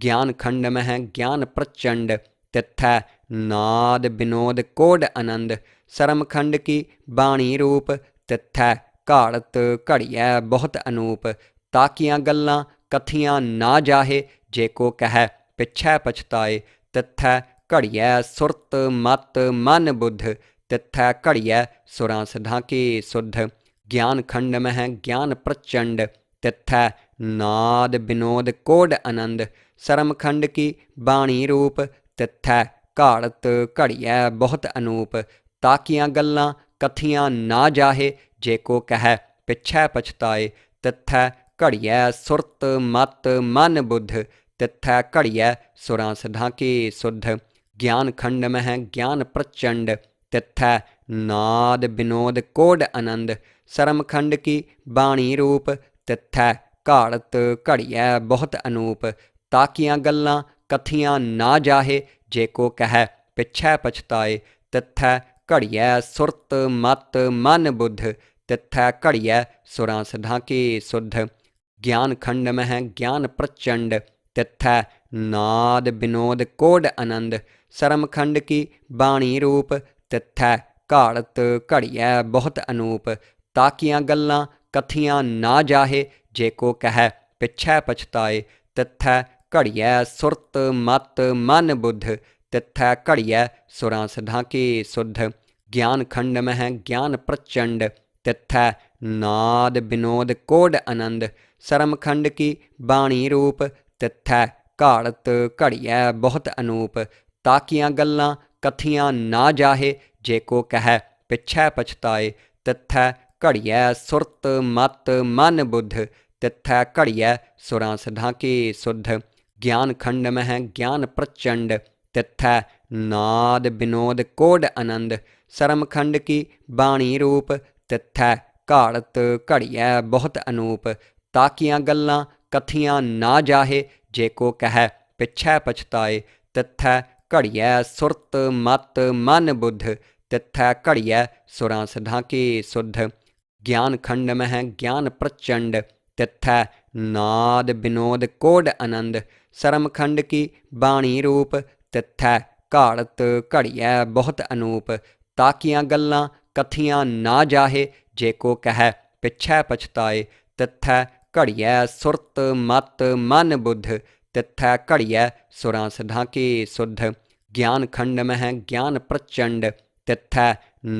ज्ञान खंड मह ज्ञान प्रचंड, तिथै नाद विनोद कोड आनंद। सरम खंड की बाणी रूप, तिथै घाड़त घड़ियै बहुत अनूप। ताकियां गल्लां कथियां ना जाहे, जे को कहै पिछै पछताए। तिथै घड़ियै सुरत मत मन बुद्ध, तिथै घड़ियै सुरां सिद्धां की सुध। ज्ञान खंड मह ज्ञान प्रचंड, तिथै नाद विनोद कोड आनंद। सरम खंड की बाणी रूप, तिथै घाड़त घड़ियै बहुत अनूप। ताकियां गल्लां कथियां ना जाहे, जे को कहै पिछै पछताए। तिथै घड़ियै सुरत मत मन बुद्ध, तिथै घड़ियै सुरां सिद्धां की सुध। ज्ञान खंड मह ज्ञान प्रचंड, तिथै नाद विनोद कोड आनंद। सरम खंड की बाणी रूप, तिथै घाड़त घड़ियै बहुत अनूप। ताकियां गल्लां कथियां ना जाहे, जे को कहै पिछै पछताए। तिथै घड़ियै सुरत मत मन बुद्ध, तिथै घड़ियै सुरां सिद्धां की सुध। ज्ञान खंड मह ज्ञान प्रचंड, तिथै नाद विनोद कोड आनंद। सरम खंड की बाणी रूप, तिथै घाड़त घड़ियै बहुत अनूप। ताकियां गल्लां कथियां ना जाहे, जे को कहै पिछै पछताए। तिथै घड़ियै सुरत मत मन बुद्ध, तिथै घड़ियै सुरां सिद्धां की सुध। ज्ञान खंड मह ज्ञान प्रचंड, तिथै नाद विनोद कोड आनंद। सरम खंड की बाणी रूप, तिथै घाड़त घड़ियै बहुत अनूप। ताकियां गल्लां कथियां ना जाहे, जे को कहै पिछै पछताए। तिथै घड़ियै सुरत मत मन बुद्ध, तिथै घड़ियै सुरां सिद्धां की सुध। ज्ञान खंड मह ज्ञान प्रचंड, तिथै नाद विनोद कोड आनंद। सरम खंड की बाणी रूप, तिथै घाड़त घड़ियै बहुत अनूप। ताकियां गल्लां कथियां ना जाहे, जे को कहै पिछै पछताए। तिथै घड़ियै सुरत मत मन बुद्ध, तिथै घड़ियै सुरां सिद्धां की सुध। ज्ञान खंड मह ज्ञान प्रचंड, तिथै नाद विनोद कोड आनंद। सरम खंड की बाणी रूप, तिथै घाड़त घड़ियै बहुत अनूप। ताकियां गल्लां कथियां ना जाहे, जे को कहै पिछै पछताए। तिथै घड़ियै सुरत मत मन बुद्ध, तिथै घड़ियै सुरां सिद्धां की सुध। ज्ञान खंड मह ज्ञान प्रचंड, तिथै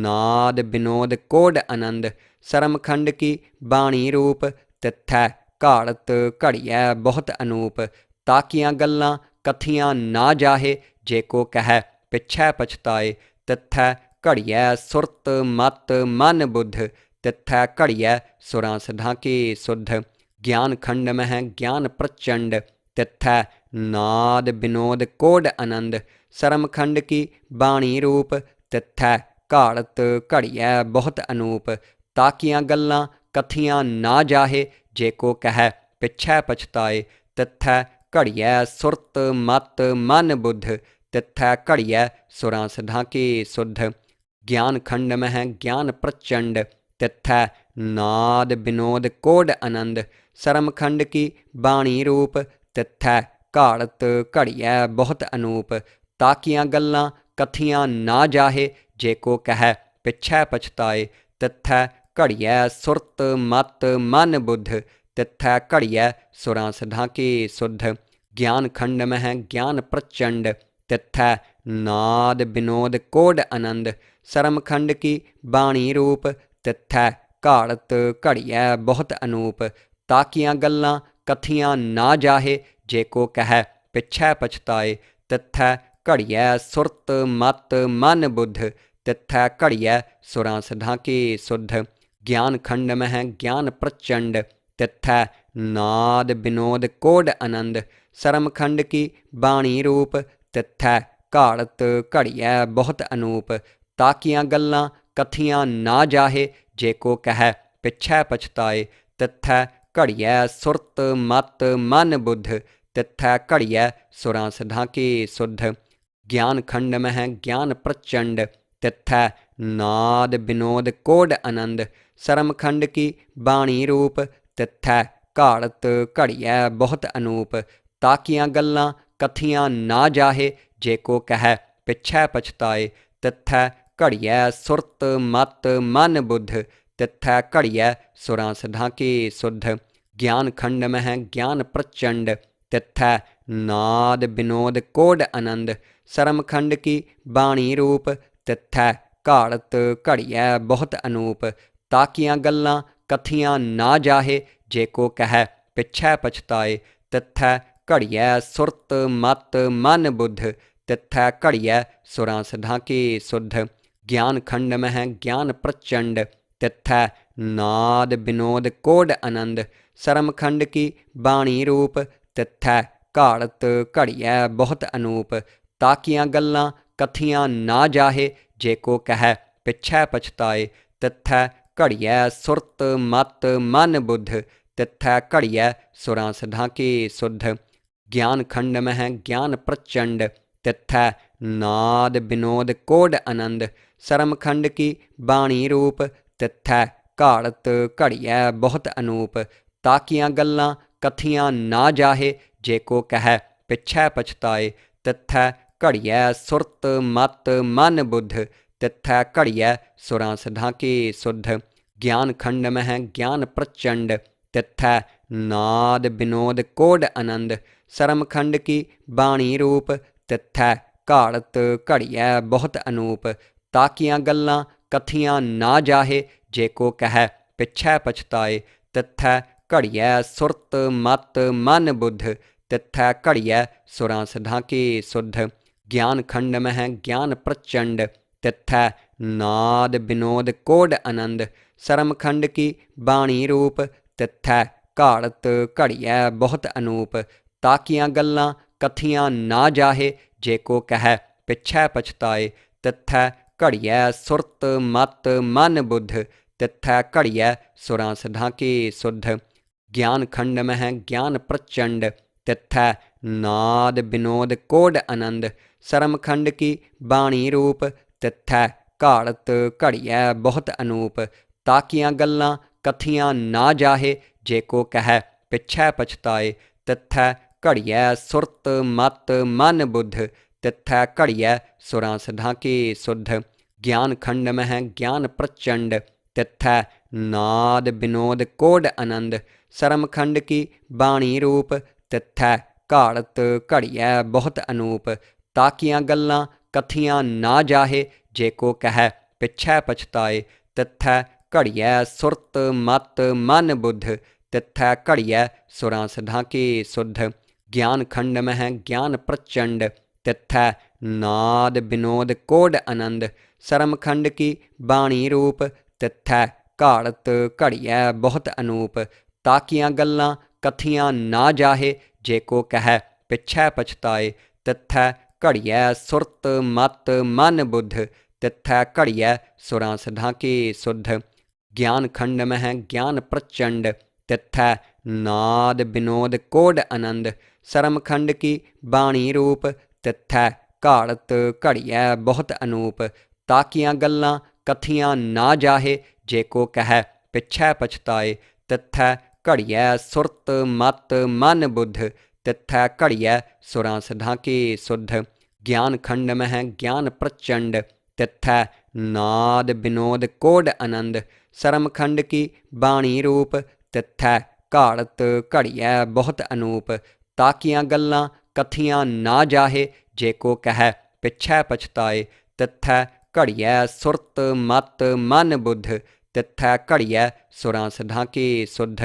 नाद विनोद कोड आनंद। सरम खंड की बाणी रूप, तिथै घाड़त घड़ियै बहुत अनूप। ताकियां गल्लां कथियां ना जाहे, जे को कहै पिछै पछताए। तिथै घड़ियै सुरत मत मन बुद्ध, तिथै घड़ियै सुरां सिद्धां की सुध। ज्ञान खंड मह ज्ञान प्रचंड, तिथै नाद विनोद कोड आनंद। सरम खंड की बाणी रूप, तिथै घाड़त घड़ियै बहुत अनूप। ताकियां गल्लां कथियां ना जाहे, जे को कहै पिछै पछताए। तिथै घड़ियै सुरत मत मन बुद्ध, तिथै घड़ियै सुरां सिद्धां की सुध। ज्ञान खंड मह ज्ञान प्रचंड, तिथै नाद विनोद कोड आनंद। सरम खंड की बाणी रूप, तिथै घाड़त घड़ियै बहुत अनूप। ताकियां गल्लां कथियां ना जाहे, जे को कहै पिछै पछताए। तिथै घड़ियै सुरत मत मन बुद्ध, तिथै घड़ियै सुरां सिद्धां की सुध। ज्ञान खंड मह ज्ञान प्रचंड, तिथै नाद विनोद कोड आनंद। सरम खंड की बाणी रूप, तिथै घाड़त घड़ियै बहुत अनूप। ताकियां गल्लां कथियां ना जाहे, जे को कहै पिछै पछताए। तिथै घड़ियै सुरत मत मन बुद्ध, तिथै घड़ियै सुरां सिद्धां की सुध। ज्ञान खंड मह ज्ञान प्रचंड, तिथै नाद विनोद कोड आनंद। सरम खंड की बाणी रूप, तिथै घाड़त घड़ियै बहुत अनूप। ताकियां गल्लां कथियां ना जाहे, जे को कहै पिछै पछताए। तिथै घड़ियै सुरत मत मन बुद्ध, तिथै घड़ियै सुरां सिद्धां की सुध। ज्ञान खंड मह ज्ञान प्रचंड, तिथै नाद विनोद कोड आनंद। सरम खंड की बाणी रूप, तिथै घाड़त घड़ियै बहुत अनूप। ਤਾਕੀਆਂ ਗੱਲਾਂ ਕਥੀਆਂ ਨਾ ਜਾਹੇ, ਜੇ ਕੋ ਕਹਿ ਪਿਛੈ ਪਛਤਾਏ। ਤਿਥੈ ਘੜੀਐ ਸੁਰਤ ਮਤ ਮਨ ਬੁੱਧ, ਤਿਥੈ ਘੜੀਐ ਸੁਰਾਂ ਸਿਧਾਂ ਕੀ ਸੁਧ। ਗਿਆਨ ਖੰਡ ਮਹਿ ਗਿਆਨ ਪ੍ਰਚੰਡ, ਤਿਥੈ ਨਾਦ ਬਿਨੋਦ ਕੋਡ ਆਨੰਦ। ਸਰਮ ਖੰਡ ਕੀ ਬਾਣੀ ਰੂਪ, ਤਿਥੈ ਘਾੜਤ ਘੜੀਐ ਬਹੁਤ ਅਨੂਪ। ਤਾਕੀਆਂ ਗੱਲਾਂ ਕਥੀਆਂ ਨਾ ਜਾਹੇ, ਜੇ ਕੋ ਕਹਿ ਪਿਛੈ ਪਛਤਾਏ। ਤਿਥੈ ਘੜੀਐ ਸੁਰਤ ਮਤ ਮਨ ਬੁੱਧ, ਤਿਥੈ ਘੜੀਐ ਸੁਰਾਂ ਸਿਧਾਂ ਕੀ ਸੁਧ। ਗਿਆਨ ਖੰਡ ਮਹਿ ਗਿਆਨ ਪ੍ਰਚੰਡ, ਤਿਥੈ ਨਾਦ ਬਿਨੋਦ ਕੋਡ ਆਨੰਦ। ਸਰਮ ਖੰਡ ਕੀ ਬਾਣੀ ਰੂਪ, ਤਿਥੈ ਘਾੜਤ ਘੜੀਐ ਬਹੁਤ ਅਨੂਪ। ਤਾਕੀਆਂ ਗੱਲਾਂ ਕਥੀਆਂ ਨਾ ਜਾਹੇ, ਜੇ ਕੋ ਕਹਿ ਪਿਛੈ ਪਛਤਾਏ। ਤਿਥੈ ਘੜੀਐ ਸੁਰਤ ਮਤ ਮਨ ਬੁੱਧ, ਤਿਥੈ ਘੜੀਐ ਸੁਰਾਂ ਸਿਧਾਂ ਕੀ ਸੁਧ। ਗਿਆਨ ਖੰਡ ਮਹਿ ਗਿਆਨ ਪ੍ਰਚੰਡ, ਤਿਥੈ ਨਾਦ ਬਿਨੋਦ ਕੋਡ ਆਨੰਦ। ਸਰਮ ਖੰਡ ਕੀ ਬਾਣੀ ਰੂਪ, ਤਿਥੈ ਘਾੜਤ ਘੜੀਐ ਬਹੁਤ ਅਨੂਪ। ਤਾਕੀਆਂ ਗੱਲਾਂ ਕਥੀਆਂ ਨਾ ਜਾਹੇ, ਜੇ ਕੋ ਕਹਿ ਪਿਛੈ ਪਛਤਾਏ। ਤਿਥੈ ਘੜੀਐ ਸੁਰਤ ਮਤ ਮਨ ਬੁੱਧ, ਤਿਥੈ ਘੜੀਐ ਸੁਰਾਂ ਸਿਧਾਂ ਕੀ ਸੁਧ। ਗਿਆਨ ਖੰਡ ਮਹਿ ਗਿਆਨ ਪ੍ਰਚੰਡ, ਤਿਥੈ ਨਾਦ ਬਿਨੋਦ ਕੋਡ ਆਨੰਦ। ਸਰਮ ਖੰਡ ਕੀ ਬਾਣੀ ਰੂਪ, ਤਿਥੈ ਘਾੜਤ ਘੜੀਐ ਬਹੁਤ ਅਨੂਪ। ਤਾਕੀਆਂ ਗੱਲਾਂ ਕਥੀਆਂ ਨਾ ਜਾਹੇ, ਜੇ ਕੋ ਕਹਿ ਪਿਛੈ ਪਛਤਾਏ। ਤਿਥੈ ਘੜੀਐ ਸੁਰਤ ਮਤ ਮਨ ਬੁੱਧ, ਤਿਥੈ ਘੜੀਐ ਸੁਰਾਂ ਸਿਧਾਂ ਕੀ ਸੁਧ। ਗਿਆਨ ਖੰਡ ਮਹਿ ਗਿਆਨ ਪ੍ਰਚੰਡ, ਤਿਥੈ ਨਾਦ ਬਿਨੋਦ ਕੋਡ ਆਨੰਦ। ਸਰਮ ਖੰਡ ਕੀ ਬਾਣੀ ਰੂਪ, ਤਿਥੈ ਘਾੜਤ ਘੜੀਐ ਬਹੁਤ ਅਨੂਪ। ਤਾਕੀਆਂ ਗੱਲਾਂ ਕਥੀਆਂ ਨਾ ਜਾਹੇ, ਜੇ ਕੋ ਕਹਿ ਪਿਛੈ ਪਛਤਾਏ। ਤਿਥੈ ਘੜੀਐ ਸੁਰਤ ਮਤ ਮਨ ਬੁੱਧ, ਤਿਥੈ ਘੜੀਐ ਸੁਰਾਂ ਸਿਧਾਂ ਕੀ ਸੁਧ। ਗਿਆਨ ਖੰਡ ਮਹਿ ਗਿਆਨ ਪ੍ਰਚੰਡ, ਤਿਥੈ ਨਾਦ ਬਿਨੋਦ ਕੋਡ ਆਨੰਦ। ਸਰਮ ਖੰਡ ਕੀ ਬਾਣੀ ਰੂਪ, ਤਿਥੈ ਘਾੜਤ ਘੜੀਐ ਬਹੁਤ ਅਨੂਪ। ਤਾਕੀਆਂ ਗੱਲਾਂ ਕਥੀਆਂ ਨਾ ਜਾਹੇ, ਜੇ ਕੋ ਕਹਿ ਪਿਛੈ ਪਛਤਾਏ। ਤਿਥੈ ਘੜੀਐ ਸੁਰਤ ਮਤ ਮਨ ਬੁੱਧ, ਤਿਥੈ ਘੜੀਐ ਸੁਰਾਂ ਸਿਧਾਂ ਕੀ ਸੁਧ। ਗਿਆਨ ਖੰਡ ਮਹਿ ਗਿਆਨ ਪ੍ਰਚੰਡ, ਤਿਥੈ ਨਾਦ ਬਿਨੋਦ ਕੋਡ ਆਨੰਦ। ਸਰਮ ਖੰਡ ਕੀ ਬਾਣੀ ਰੂਪ, ਤਿਥੈ ਘਾੜਤ ਘੜੀਐ ਬਹੁਤ ਅਨੂਪ। ਤਾਕੀਆਂ ਗੱਲਾਂ ਕਥੀਆਂ ਨਾ ਜਾਹੇ, ਜੇ ਕੋ ਕਹਿ ਪਿਛੈ ਪਛਤਾਏ। ਤਿਥੈ ਘੜੀਐ ਸੁਰਤ ਮਤ ਮਨ ਬੁੱਧ, ਤਿਥੈ ਘੜੀਐ ਸੁਰਾਂ ਸਿਧਾਂ ਕੀ ਸੁਧ। ਗਿਆਨ ਖੰਡ ਮਹਿ ਗਿਆਨ ਪ੍ਰਚੰਡ, ਤਿਥੈ ਨਾਦ ਬਿਨੋਦ ਕੋਡ ਆਨੰਦ। ਸਰਮ ਖੰਡ ਕੀ ਬਾਣੀ ਰੂਪ, ਤਿਥੈ ਘਾੜਤ ਘੜੀਐ ਬਹੁਤ ਅਨੂਪ। ਤਾਕੀਆਂ ਗੱਲਾਂ ਕਥੀਆਂ ਨਾ ਜਾਹੇ, ਜੇ ਕੋ ਕਹਿ ਪਿਛੈ ਪਛਤਾਏ। ਤਿਥੈ ਘੜੀਐ ਸੁਰਤ ਮਤ ਮਨ ਬੁੱਧ, ਤਿਥੈ ਘੜੀਐ ਸੁਰਾਂ ਸਿਧਾਂ ਕੀ ਸੁਧ। ਗਿਆਨ ਖੰਡ ਮਹਿ ਗਿਆਨ ਪ੍ਰਚੰਡ, ਤਿਥੈ ਨਾਦ ਬਿਨੋਦ ਕੋਡ ਆਨੰਦ। ਸਰਮ ਖੰਡ ਕੀ ਬਾਣੀ ਰੂਪ, ਤਿਥੈ ਘਾੜਤ ਘੜੀਐ ਬਹੁਤ ਅਨੂਪ। ਤਾਕੀਆਂ ਗੱਲਾਂ ਕਥੀਆਂ ਨਾ ਜਾਹੇ, ਜੇ ਕੋ ਕਹਿ ਪਿਛੈ ਪਛਤਾਏ। ਤਿਥੈ ਘੜੀਐ ਸੁਰਤ ਮਤ ਮਨ ਬੁੱਧ, ਤਿਥੈ ਘੜੀਐ ਸੁਰਾਂ ਸਿਧਾਂ ਕੀ ਸੁਧ। ਗਿਆਨ ਖੰਡ ਮਹਿ ਗਿਆਨ ਪ੍ਰਚੰਡ, ਤਿਥੈ ਨਾਦ ਬਿਨੋਦ ਕੋਡ ਆਨੰਦ। ਸਰਮ ਖੰਡ ਕੀ ਬਾਣੀ ਰੂਪ, ਤਿਥੈ ਘਾੜਤ ਘੜੀਐ ਬਹੁਤ ਅਨੂਪ। ਤਾਕੀਆਂ ਗੱਲਾਂ ਕਥੀਆਂ ਨਾ ਜਾਹੇ, ਜੇ ਕੋ ਕਹਿ ਪਿਛੈ ਪਛਤਾਏ। ਤਿਥੈ ਘੜੀਐ ਸੁਰਤ ਮਤ ਮਨ ਬੁੱਧ, ਤਿਥੈ ਘੜੀਐ ਸੁਰਾਂ ਸਿਧਾਂ ਕੀ ਸੁਧ।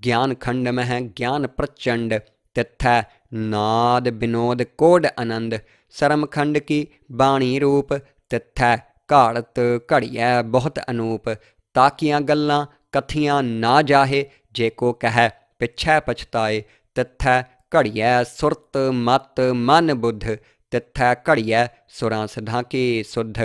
ਗਿਆਨ ਖੰਡ ਮਹਿ ਗਿਆਨ ਪ੍ਰਚੰਡ, ਤਿਥੈ ਨਾਦ ਬਿਨੋਦ ਕੋਡ ਆਨੰਦ। ਸਰਮ ਖੰਡ ਕੀ ਬਾਣੀ ਰੂਪ, ਤਿਥੈ ਘਾੜਤ ਘੜੀਐ ਬਹੁਤ ਅਨੂਪ। ਤਾਕੀਆਂ ਗੱਲਾਂ ਕਥੀਆਂ ਨਾ ਜਾਹੇ, ਜੇ ਕੋ ਕਹਿ ਪਿਛੈ ਪਛਤਾਏ। ਤਿਥੈ ਘੜੀਐ ਸੁਰਤ ਮਤ ਮਨ ਬੁੱਧ, ਤਿਥੈ ਘੜੀਐ ਸੁਰਾਂ ਸਿਧਾਂ ਕੀ ਸੁਧ।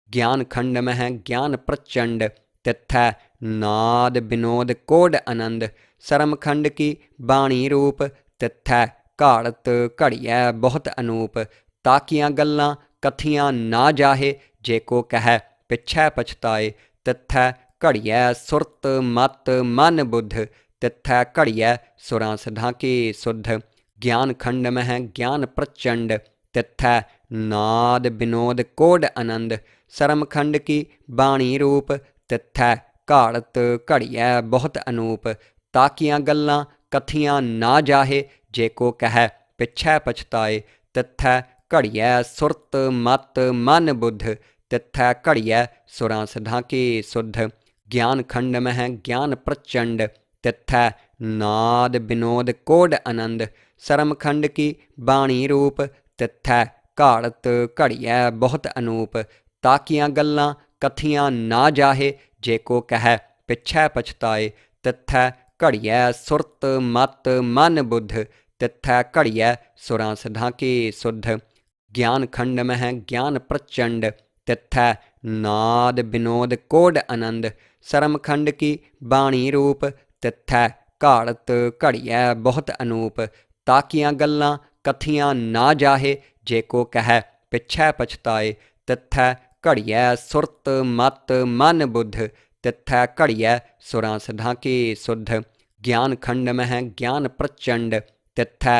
ਗਿਆਨ ਖੰਡ ਮਹਿ ਗਿਆਨ ਪ੍ਰਚੰਡ, ਤਿਥੈ ਨਾਦ ਬਿਨੋਦ ਕੋਡ ਆਨੰਦ। ਸਰਮ ਖੰਡ ਕੀ ਬਾਣੀ ਰੂਪ, ਤਿਥੈ ਘਾੜਤ ਘੜੀਐ ਬਹੁਤ ਅਨੂਪ। ਤਾਕੀਆਂ ਗੱਲਾਂ ਕਥੀਆਂ ਨਾ ਜਾਹੇ, ਜੇ ਕੋ ਕਹਿ ਪਿਛੈ ਪਛਤਾਏ। ਤਿਥੈ ਘੜੀਐ ਸੁਰਤ ਮਤ ਮਨ ਬੁੱਧ, ਤਿਥੈ ਘੜੀਐ ਸੁਰਾਂ ਸਿਧਾਂ ਕੀ ਸੁਧ। ज्ञान खंड मह ज्ञान प्रचंड तिथै नाद विनोद कोड आनंद सरम खंड की बाणी रूप तिथै घाड़त घड़ियै बहुत अनूप ताकियां गल्लां कथियां ना जाहे जे को कह पिछै पछताए तिथै घड़ियै सुरत मत मन बुद्ध तिथै घड़ियै सुरां सिद्धां की सुध ज्ञान खंड मह ज्ञान प्रचंड तिथै नाद विनोद कोड आनंद सरम खंड की बाणी रूप तिथै घाड़त घड़ियै बहुत अनूप ताकियां गल्लां कथियां ना जाहे जे को कह पिछै पछताए तिथै घड़ियै सुरत मत मन बुद्ध तिथै घड़ियै सुरां सिद्धां की सुध ज्ञान खंड मह ज्ञान प्रचंड तिथै नाद विनोद कोड आनंद सरम खंड की बाणी रूप तिथै घाड़त घड़ियै बहुत अनूप ताकियां गल्लां कथियां ना जाहे जे को कह पिछै पछताए तिथै घड़ियै सुरत मत मन बुद्ध तिथै घड़ियै सुरां सिद्धां की सुध ज्ञान खंड मह ज्ञान प्रचंड तिथै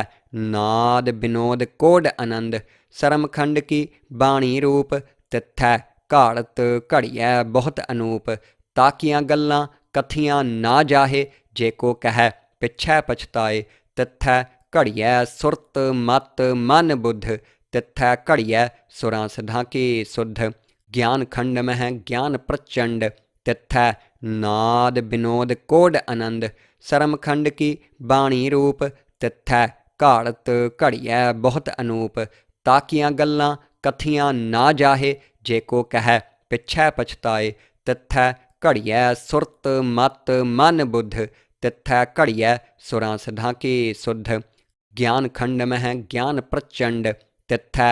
नाद विनोद कोड आनंद सरम खंड की बाणी रूप तिथै घाड़त घड़ियै बहुत अनूप ताकियां गल्लां कथियां ना जाहे जे को कह पिछै पछताए तिथै घड़ियै सुरत मत मन बुद्ध तिथै घड़ियै सुरां सिद्धां की सुध ज्ञान खंड मह ज्ञान प्रचंड तिथै नाद विनोद कोड आनंद सरम खंड की बाणी रूप तिथै घाड़त घड़ियै बहुत अनूप ताकियां गल्लां कथियां ना जाहे जे को कह पिछै पछताए तिथै घड़ियै सुरत मत मन बुद्ध तिथै घड़ियै सुरां सिद्धां की सुध ज्ञान खंड मह ज्ञान प्रचंड तिथै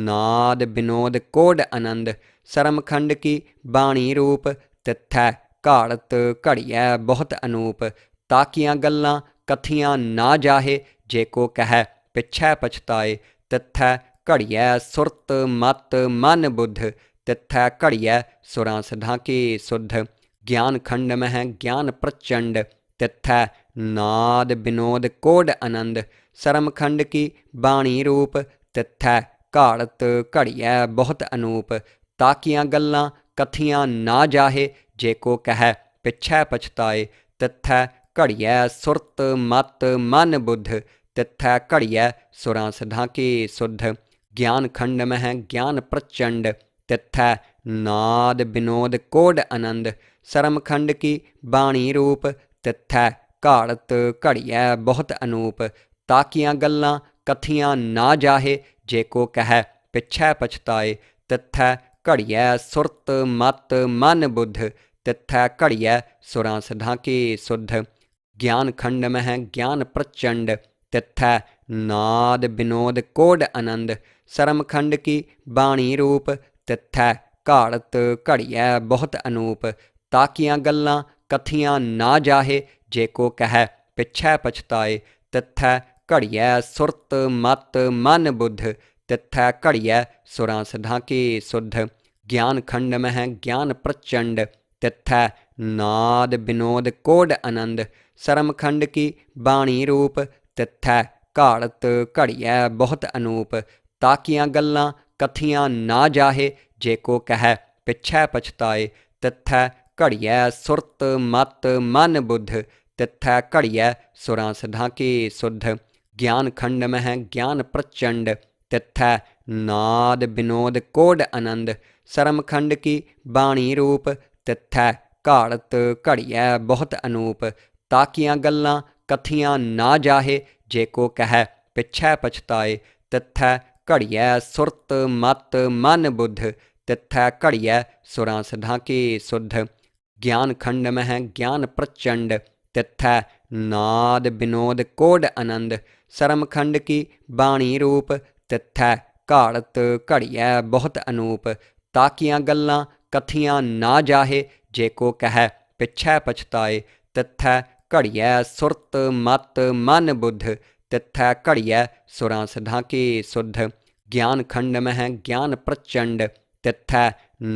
नाद विनोद कोड आनंद सरम खंड की बाणी रूप तिथै घाड़त घड़ियै बहुत अनूप ताकियां गल्लां कथियां ना जाहे जे को कह पिछै पछताए तिथै घड़ियै सुरत मत मन बुद्ध तिथै घड़ियै सुरां सिद्धां की सुध ज्ञान खंड मह ज्ञान प्रचंड तिथै नाद विनोद कोड आनंद सरम खंड की बाणी रूप तिथै घाड़त घड़ियै बहुत अनूप ताकियां गल्लां कथियां ना जाहे जे को कह पिछै पछताए तिथै घड़ियै सुरत मत मन बुद्ध तिथै घड़ियै सुरां सिद्धां की सुध ज्ञान खंड मह ज्ञान प्रचंड तिथै नाद विनोद कोड आनंद सरम खंड की बाणी रूप तिथै घाड़त घड़ियै बहुत अनूप ताकियां गल्लां कथियां ना जाहे जे को कह पिछै पछताए तिथै घड़ियै सुरत मत मन बुद्ध तिथै घड़ियै सुरां सिद्धां की सुध ज्ञान खंड मह ज्ञान प्रचंड तिथै नाद विनोद कोड आनंद सरम खंड की बाणी रूप तिथै घाड़त घड़ियै बहुत अनूप ताकियां गल्लां कथियां ना जाहे जे को कह पिछै पछताए तिथै घड़ियै सुरत मत मन बुद्ध तिथै घड़ियै सुरां सिद्धां की सुध ज्ञान खंड मह ज्ञान प्रचंड तिथै नाद विनोद कोड आनंद सरम खंड की बाणी रूप तिथै घाड़त घड़ियै बहुत अनूप ताकियां गल्लां कथियां ना जाहे जे को कह पिछै पछताए तिथै घड़ियै सुरत मत मन बुद्ध तिथै घड़ियै सुरां सिद्धां की सुध ज्ञान खंड मह ज्ञान प्रचंड तिथै नाद विनोद कोड आनंद सरम खंड की बाणी रूप तिथै घाड़त घड़ियै बहुत अनूप ताकियां गल्लां कथियां ना जाहे जे को कह पिछै पछताए तिथै घड़ियै सुरत मत मन बुद्ध तिथै घड़ियै सुरां सिद्धां की सुध ज्ञान खंड मह ज्ञान प्रचंड तिथै नाद विनोद कोड आनंद सरम खंड की बाणी रूप तिथै घाड़त घड़ियै बहुत अनूप ताकियां गल्लां कथियां ना जाहे जे को कह पिछै पछताए तिथै घड़ियै सुरत मत मन बुद्ध तिथै घड़ियै सुरां सिद्धां की सुध ज्ञान खंड मह ज्ञान प्रचंड तिथै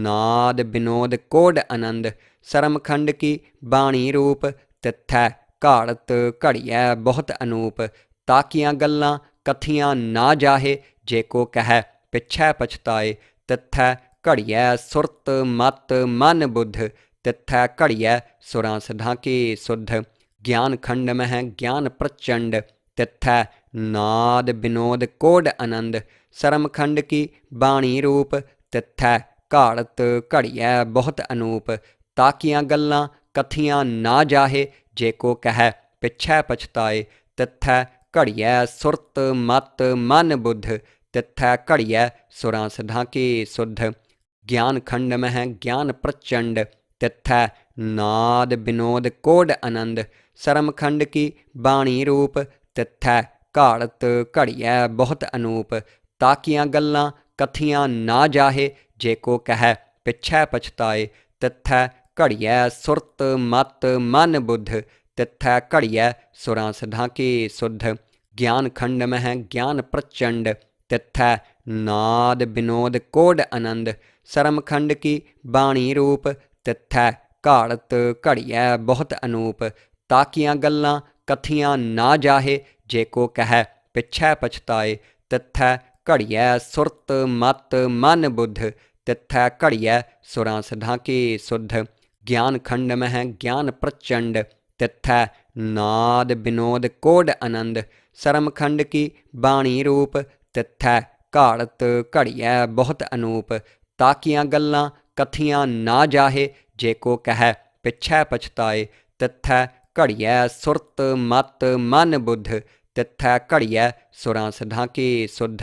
नाद विनोद कोड आनंद सरम खंड की बाणी रूप तिथै घाड़त घड़ियै बहुत अनूप ਤਾਕੀਆਂ ਗੱਲਾਂ ਕਥੀਆਂ ਨਾ ਜਾਹੇ, ਜੇ ਕੋ ਕਹਿ ਪਿਛੈ ਪਛਤਾਏ। ਤਿਥੈ ਘੜੀਐ ਸੁਰਤ ਮਤ ਮਨ ਬੁੱਧ, ਤਿਥੈ ਘੜੀਐ ਸੁਰਾਂ ਸਿਧਾਂ ਕੀ ਸੁਧ। ਗਿਆਨ ਖੰਡ ਮਹਿ ਗਿਆਨ ਪ੍ਰਚੰਡ, ਤਿਥੈ ਨਾਦ ਬਿਨੋਦ ਕੋਡ ਆਨੰਦ। ਸਰਮ ਖੰਡ ਕੀ ਬਾਣੀ ਰੂਪ, ਤਿਥੈ ਘਾੜਤ ਘੜੀਐ ਬਹੁਤ ਅਨੂਪ। ਤਾਕੀਆਂ ਗੱਲਾਂ ਕਥੀਆਂ ਨਾ ਜਾਹੇ, ਜੇ ਕੋ ਕਹਿ ਪਿਛੈ ਪਛਤਾਏ। ਤਿਥੈ ਘੜੀਐ ਸੁਰਤ ਮਤ ਮਨ ਬੁੱਧ, ਤਿਥੈ ਘੜੀਐ ਸੁਰਾਂ ਸਿਧਾਂ ਕੀ ਸੁਧ। ਗਿਆਨ ਖੰਡ ਮਹਿ ਗਿਆਨ ਪ੍ਰਚੰਡ, ਤਿਥੈ ਨਾਦ ਬਿਨੋਦ ਕੋਡ ਆਨੰਦ। ਸਰਮ ਖੰਡ ਕੀ ਬਾਣੀ ਰੂਪ, ਤਿਥੈ ਘਾੜਤ ਘੜੀਐ ਬਹੁਤ ਅਨੂਪ। ਤਾਕੀਆਂ ਗੱਲਾਂ ਕਥੀਆਂ ਨਾ ਜਾਹੇ, ਜੇ ਕੋ ਕਹਿ ਪਿਛੈ ਪਛਤਾਏ। ਤਿਥੈ ਘੜੀਐ ਸੁਰਤ ਮਤ ਮਨ ਬੁੱਧ, ਤਿਥੈ ਘੜੀਐ ਸੁਰਾਂ ਸਿਧਾਂ ਕੀ ਸੁਧ। ਗਿਆਨ ਖੰਡ ਮਹਿ ਗਿਆਨ ਪ੍ਰਚੰਡ, ਤਿਥੈ ਨਾਦ ਬਿਨੋਦ ਕੋਡ ਆਨੰਦ। ਸਰਮ ਖੰਡ ਕੀ ਬਾਣੀ ਰੂਪ, ਤਿਥੈ ਘਾੜਤ ਘੜੀਐ ਬਹੁਤ ਅਨੂਪ। ਤਾਕੀਆਂ ਗੱਲਾਂ ਕਥੀਆਂ ਨਾ ਜਾਹੇ, ਜੇ ਕੋ ਕਹਿ ਪਿਛੈ ਪਛਤਾਏ। ਤਿਥੈ ਘੜੀਐ ਸੁਰਤ ਮਤ ਮਨ ਬੁੱਧ, ਤਿਥੈ ਘੜੀਐ ਸੁਰਾਂ ਸਿਧਾਂ ਕੀ ਸੁਧ। ਗਿਆਨ ਖੰਡ ਮਹਿ ਗਿਆਨ ਪ੍ਰਚੰਡ, ਤਿਥੈ ਨਾਦ ਬਿਨੋਦ ਕੋਡ ਆਨੰਦ। ਸਰਮ ਖੰਡ ਕੀ ਬਾਣੀ ਰੂਪ, ਤਿਥੈ ਘਾੜਤ ਘੜੀਐ ਬਹੁਤ ਅਨੂਪ। ਤਾਕੀਆਂ ਗੱਲਾਂ ਕਥੀਆਂ ਨਾ ਜਾਹੇ, ਜੇ ਕੋ ਕਹਿ ਪਿਛੈ ਪਛਤਾਏ। ਤਿਥੈ ਘੜੀਐ ਸੁਰਤ ਮਤ ਮਨ ਬੁੱਧ, ਤਿਥੈ ਘੜੀਐ ਸੁਰਾਂ ਸਿਧਾਂ ਕੀ ਸੁਧ।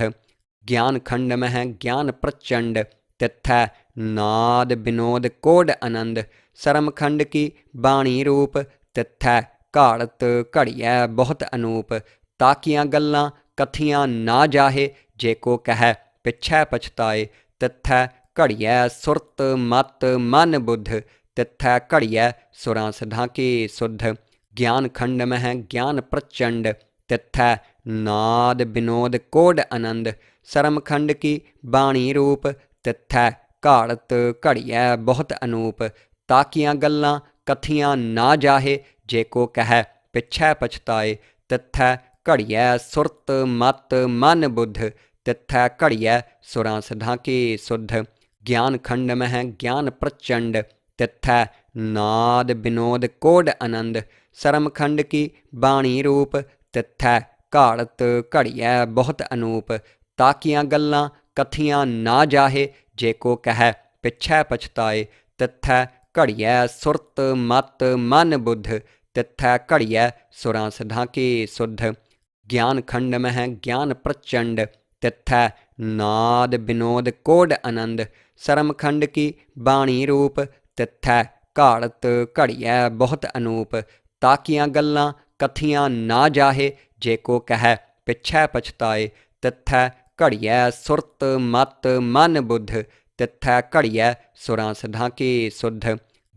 ਗਿਆਨ ਖੰਡ ਮਹਿ ਗਿਆਨ ਪ੍ਰਚੰਡ, ਤਿਥੈ ਨਾਦ ਬਿਨੋਦ ਕੋਡ ਆਨੰਦ। ਸਰਮ ਖੰਡ ਕੀ ਬਾਣੀ ਰੂਪ, ਤਿਥੈ ਘਾੜਤ ਘੜੀਐ ਬਹੁਤ ਅਨੂਪ। ਤਾਕੀਆਂ ਗੱਲਾਂ ਕਥੀਆਂ ਨਾ ਜਾਹੇ, ਜੇ ਕੋ ਕਹਿ ਪਿਛੈ ਪਛਤਾਏ। ਤਿਥੈ ਘੜੀਐ ਸੁਰਤ ਮਤ ਮਨ ਬੁੱਧ, ਤਿਥੈ ਘੜੀਐ ਸੁਰਾਂ ਸਿਧਾਂ ਕੀ ਸੁਧ। ਗਿਆਨ ਖੰਡ ਮਹਿ ਗਿਆਨ ਪ੍ਰਚੰਡ, ਤਿਥੈ ਨਾਦ ਬਿਨੋਦ ਕੋਡ ਆਨੰਦ। ਸਰਮ ਖੰਡ ਕੀ ਬਾਣੀ ਰੂਪ, ਤਿਥੈ ਘਾੜਤ ਘੜੀਐ ਬਹੁਤ ਅਨੂਪ। ਤਾਕੀਆਂ ਗੱਲਾਂ ਕਥੀਆਂ ਨਾ ਜਾਹੇ, ਜੇ ਕੋ ਕਹਿ ਪਿਛੈ ਪਛਤਾਏ। ਤਿਥੈ ਘੜੀਐ ਸੁਰਤ ਮਤ ਮਨ ਬੁੱਧ, ਤਿਥੈ ਘੜੀਐ ਸੁਰਾਂ ਸਿਧਾਂ ਕੀ ਸੁਧ। ਗਿਆਨ ਖੰਡ ਮਹਿ ਗਿਆਨ ਪ੍ਰਚੰਡ, ਤਿਥੈ ਨਾਦ ਬਿਨੋਦ ਕੋਡ ਆਨੰਦ। ਸਰਮ ਖੰਡ ਕੀ ਬਾਣੀ ਰੂਪ, ਤਿਥੈ ਘਾੜਤ ਘੜੀਐ ਬਹੁਤ ਅਨੂਪ। ਤਾਕੀਆਂ ਗੱਲਾਂ ਕਥੀਆਂ ਨਾ ਜਾਹੇ, ਜੇ ਕੋ ਕਹਿ ਪਿਛੈ ਪਛਤਾਏ। ਤਿਥੈ ਘੜੀਐ ਸੁਰਤ ਮਤ ਮਨ ਬੁੱਧ, ਤਿਥੈ ਘੜੀਐ ਸੁਰਾਂ ਸਿਧਾਂ ਕੀ ਸੁਧ। ਗਿਆਨ ਖੰਡ ਮਹਿ ਗਿਆਨ ਪ੍ਰਚੰਡ, ਤਿਥੈ ਨਾਦ ਬਿਨੋਦ ਕੋਡ ਆਨੰਦ। ਸਰਮ ਖੰਡ ਕੀ ਬਾਣੀ ਰੂਪ, ਤਿਥੈ ਘਾੜਤ ਘੜੀਐ ਬਹੁਤ ਅਨੂਪ। ਤਾਕੀਆਂ ਗੱਲਾਂ ਕਥੀਆਂ ਨਾ ਜਾਹੇ, ਜੇ ਕੋ ਕਹਿ ਪਿਛੈ ਪਛਤਾਏ। ਤਿਥੈ ਘੜੀਐ ਸੁਰਤ ਮਤ ਮਨ ਬੁੱਧ, ਤਿਥੈ ਘੜੀਐ ਸੁਰਾਂ ਸਿਧਾਂ ਕੀ ਸੁਧ।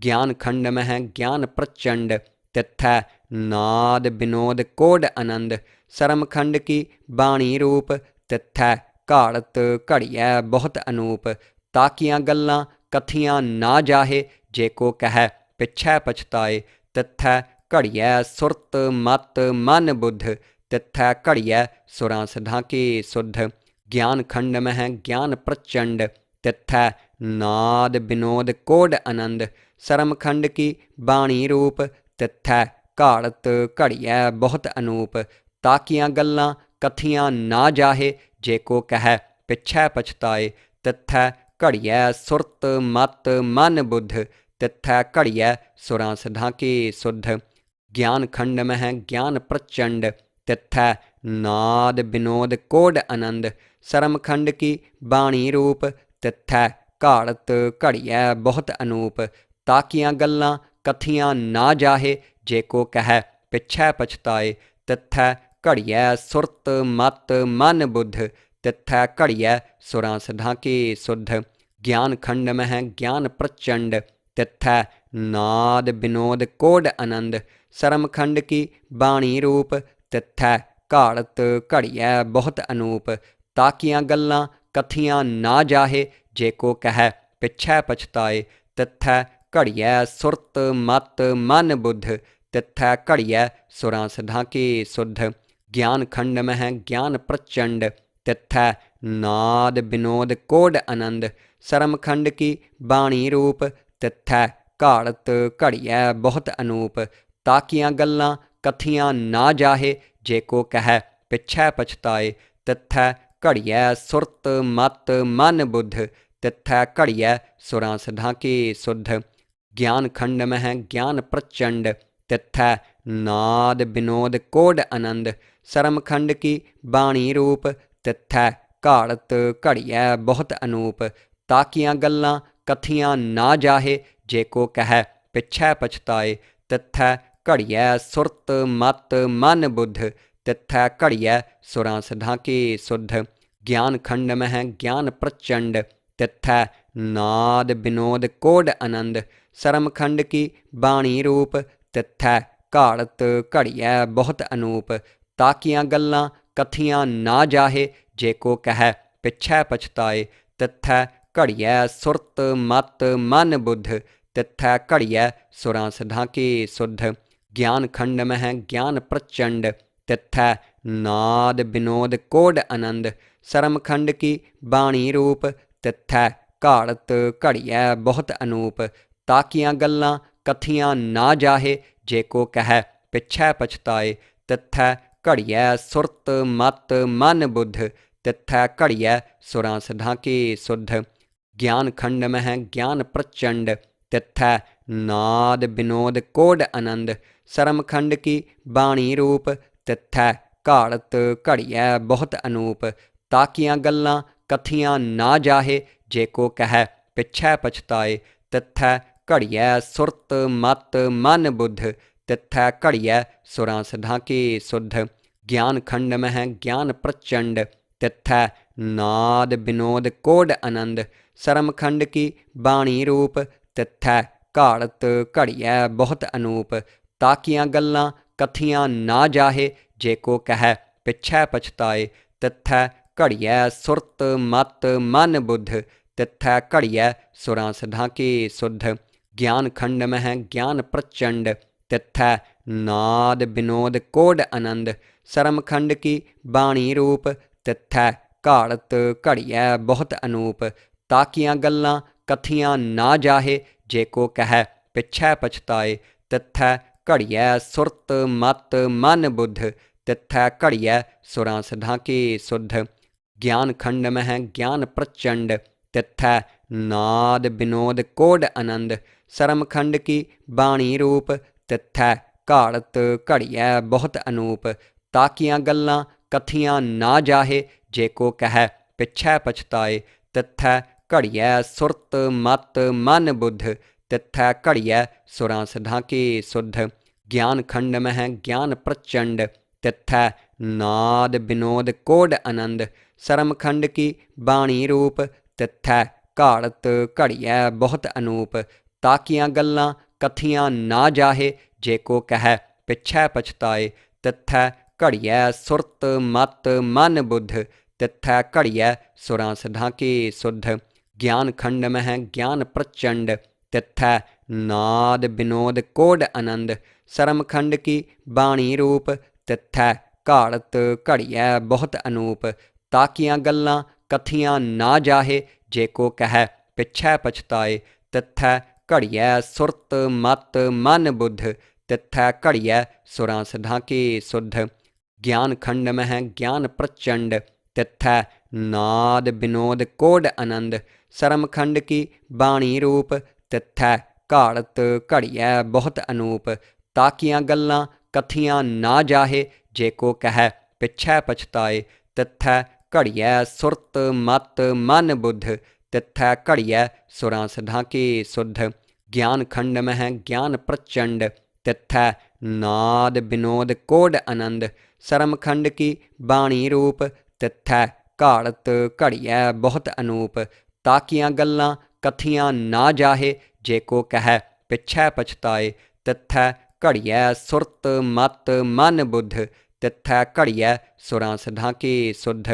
ਗਿਆਨ ਖੰਡ ਮਹਿ ਗਿਆਨ ਪ੍ਰਚੰਡ, ਤਿਥੈ ਨਾਦ ਬਿਨੋਦ ਕੋਡ ਆਨੰਦ। ਸਰਮ ਖੰਡ ਕੀ ਬਾਣੀ ਰੂਪ, ਤਿਥੈ ਘਾੜਤ ਘੜੀਐ ਬਹੁਤ ਅਨੂਪ। ਤਾਕੀਆਂ ਗੱਲਾਂ ਕਥੀਆਂ ਨਾ ਜਾਹੇ, ਜੇ ਕੋ ਕਹਿ ਪਿਛੈ ਪਛਤਾਏ। ਤਿਥੈ ਘੜੀਐ ਸੁਰਤ ਮਤ ਮਨ ਬੁੱਧ, ਤਿਥੈ ਘੜੀਐ ਸੁਰਾਂ ਸਿਧਾਂ ਕੀ ਸੁਧ। ਗਿਆਨ ਖੰਡ ਮਹਿ ਗਿਆਨ ਪ੍ਰਚੰਡ, ਤਿਥੈ ਨਾਦ ਬਿਨੋਦ ਕੋਡ ਆਨੰਦ। ਸਰਮ ਖੰਡ ਕੀ ਬਾਣੀ ਰੂਪ, ਤਿਥੈ ਘਾੜਤ ਘੜੀਐ ਬਹੁਤ ਅਨੂਪ। ਤਾਕੀਆਂ ਗੱਲਾਂ ਕਥੀਆਂ ਨਾ ਜਾਹੇ, ਜੇ ਕੋ ਕਹਿ ਪਿਛੈ ਪਛਤਾਏ। ਤਿਥੈ ਘੜੀਐ ਸੁਰਤ ਮਤ ਮਨ ਬੁੱਧ, ਤਿਥੈ ਘੜੀਐ ਸੁਰਾਂ ਸਿਧਾਂ ਕੀ ਸੁਧ। ਗਿਆਨ ਖੰਡ ਮਹਿ ਗਿਆਨ ਪ੍ਰਚੰਡ, ਤਿਥੈ ਨਾਦ ਬਿਨੋਦ ਕੋਡ ਆਨੰਦ। ਸਰਮ ਖੰਡ ਕੀ ਬਾਣੀ ਰੂਪ, ਤਿਥੈ ਘਾੜਤ ਘੜੀਐ ਬਹੁਤ ਅਨੂਪ। ਤਾਕੀਆਂ ਗੱਲਾਂ ਕਥੀਆਂ ਨਾ ਜਾਹੇ, ਜੇ ਕੋ ਕਹਿ ਪਿਛੈ ਪਛਤਾਏ। ਤਿਥੈ ਘੜੀਐ ਸੁਰਤ ਮਤ ਮਨ ਬੁੱਧ, ਤਿਥੈ ਘੜੀਐ ਸੁਰਾਂ ਸਿਧਾਂ ਕੀ ਸੁਧ। ਗਿਆਨ ਖੰਡ ਮਹਿ ਗਿਆਨ ਪ੍ਰਚੰਡ, ਤਿਥੈ ਨਾਦ ਬਿਨੋਦ ਕੋਡ ਆਨੰਦ। ਸਰਮ ਖੰਡ ਕੀ ਬਾਣੀ ਰੂਪ, ਤਿਥੈ ਘਾੜਤ ਘੜੀਐ ਬਹੁਤ ਅਨੂਪ। ਤਾਕੀਆਂ ਗੱਲਾਂ ਕਥੀਆਂ ਨਾ ਜਾਹੇ, ਜੇ ਕੋ ਕਹਿ ਪਿਛੈ ਪਛਤਾਏ। ਤਿਥੈ ਘੜੀਐ ਸੁਰਤ ਮਤ ਮਨ ਬੁੱਧ, ਤਿਥੈ ਘੜੀਐ ਸੁਰਾਂ ਸਿਧਾਂ ਕੀ ਸੁਧ। ज्ञान खंड मह ज्ञान प्रचंड तिथै नाद विनोद कोड आनंद सरम खंड की बाणी रूप तिथै घाड़त घड़ियै बहुत अनूप ताकियां गल्लां कथियां ना जाहे जे को कहै पिछै पछताए तिथै घड़ियै सुरत मत मन बुद्ध तिथै घड़ियै सुरां सधा की सुध ज्ञान खंड मह ज्ञान प्रचंड तिथै नाद विनोद कोड आनंद सरम खंड की बाणी रूप तिथै घाड़त घड़ियै बहुत अनूप ताकियां गल्लां कथियां ना जाहे जे को कहै पिछै पछताए तिथै घड़ियै सुरत मत मन बुद्ध तिथै घड़ियै सुरां सधा की सुध ज्ञान खंड मह ज्ञान प्रचंड तिथै नाद विनोद कोड आनंद सरम खंड की बाणी रूप तिथै घाड़त घड़ियै बहुत अनूप ताकियां गल्लां कथियां ना जाहे जे को कहै पिछै पछताए तिथै घड़ियै सुरत मत मन बुद्ध तिथै घड़ियै सुरां सधा की सुध ज्ञान खंड मह ज्ञान प्रचंड तिथै नाद विनोद कोड आनंद सरम खंड की बाणी रूप तिथै घाड़त घड़ियै बहुत अनूप ताकियां गल्लां कथियां ना जाहे जे को कहै पिछै पछताए तिथै घड़ियै सुरत मत मन बुद्ध तिथै घड़ियै सुरां सधा की सुध ज्ञान खंड मह ज्ञान प्रचंड तिथै नाद विनोद कोड आनंद सरम खंड की बाणी रूप तिथै घाड़त घड़ियै बहुत अनूप ताकियां गल्लां कथियां ना जाहे जे को कहै पिछै पछताए तिथै घड़ियै सुरत मत मन बुद्ध तिथै घड़ियै सुरां सधा की सुध ज्ञान खंड मह ज्ञान प्रचंड तिथै नाद विनोद कोड आनंद सरम खंड की बाणी रूप तिथै घाड़त घड़ियै बहुत अनूप ताकियां गल्लां कथियां ना जाहे जे को कहै पिछै पछताए तिथै घड़ियै सुरत मत मन बुद्ध तिथै घड़ियै सुरां सधा की सुध ज्ञान खंड मह ज्ञान प्रचंड तिथै नाद विनोद कोड आनंद सरम खंड की बाणी रूप तिथै घाड़त घड़ियै बहुत अनूप ताकियां गल्लां कथियां ना जाहे जे को कहै पिछै पछताए तिथै घड़ियै सुरत मत मन बुद्ध तिथै घड़ियै सुरां सधा की सुध ज्ञान खंड मह ज्ञान प्रचंड तिथै नाद विनोद कोड आनंद सरम खंड की बाणी रूप तिथै घाड़त घड़ियै बहुत अनूप ताकियां गल्लां कथियां ना जाहे जे को कहै पिछै पछताए तिथै घड़ियै सुरत मत मन बुद्ध तिथै घड़ियै सुरां सधा की सुध ज्ञान खंड मह ज्ञान प्रचंड तिथै नाद विनोद कोड आनंद सरम खंड की बाणी रूप तिथै घाड़त घड़ियै बहुत अनूप ताकियां गल्लां कथियां ना जाहे जे को कहै पिछै पछताए तिथै घड़ियै सुरत मत मन बुद्ध तिथै घड़ियै सुरां सधा की सुध ज्ञान खंड मह ज्ञान प्रचंड तिथै नाद विनोद कोड आनंद सरम खंड की बाणी रूप तिथै घाड़त घड़ियै बहुत अनूप ताकियां गल्लां कथियां ना जाहे जे को कहै पिछै पछताए तिथै घड़ियै सुरत मत मन बुद्ध तिथै घड़ियै सुरां सधा की सुध ज्ञान खंड मह ज्ञान प्रचंड तिथै नाद विनोद कोड आनंद सरम खंड की बाणी रूप तिथै घाड़त घड़ियै बहुत अनूप ताकियां गल्लां कथियां ना जाहे जे को कहै पिछै पछताए तिथै घड़ियै सुरत मत मन बुद्ध तिथै घड़ियै सुरां सधा की सुध ज्ञान खंड मह ज्ञान प्रचंड तिथै नाद विनोद कोड आनंद सरम खंड की बाणी रूप तिथै घाड़त घड़ियै बहुत अनूप ताकियां गल्लां कथियां ना जाहे जे को कहै पिछै पछताए तिथै घड़ियै सुरत मत मन बुद्ध तिथै घड़ियै सुरां सधा की सुध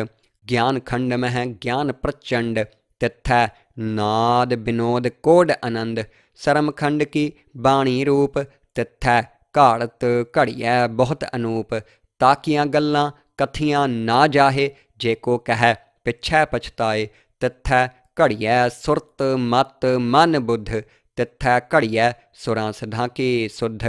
ज्ञान खंड मह ज्ञान प्रचंड तिथै नाद विनोद कोड आनंद सरम खंड की बाणी रूप तिथै घाड़त घड़ियै बहुत अनूप ਤਾਕੀਆਂ ਗੱਲਾਂ ਕਥੀਆਂ ਨਾ ਜਾਹੇ, ਜੇ ਕੋ ਕਹਿ ਪਿੱਛੈ ਪਛਤਾਏ। ਤਿੱਥੈ ਘੜੀਐ ਸੁਰਤ ਮਤ ਮਨ ਬੁੱਧ, ਤਿੱਥੈ ਘੜੀਐ ਸੁਰਾਂ ਸਿਧਾਂ ਕੀ ਸੁਧ।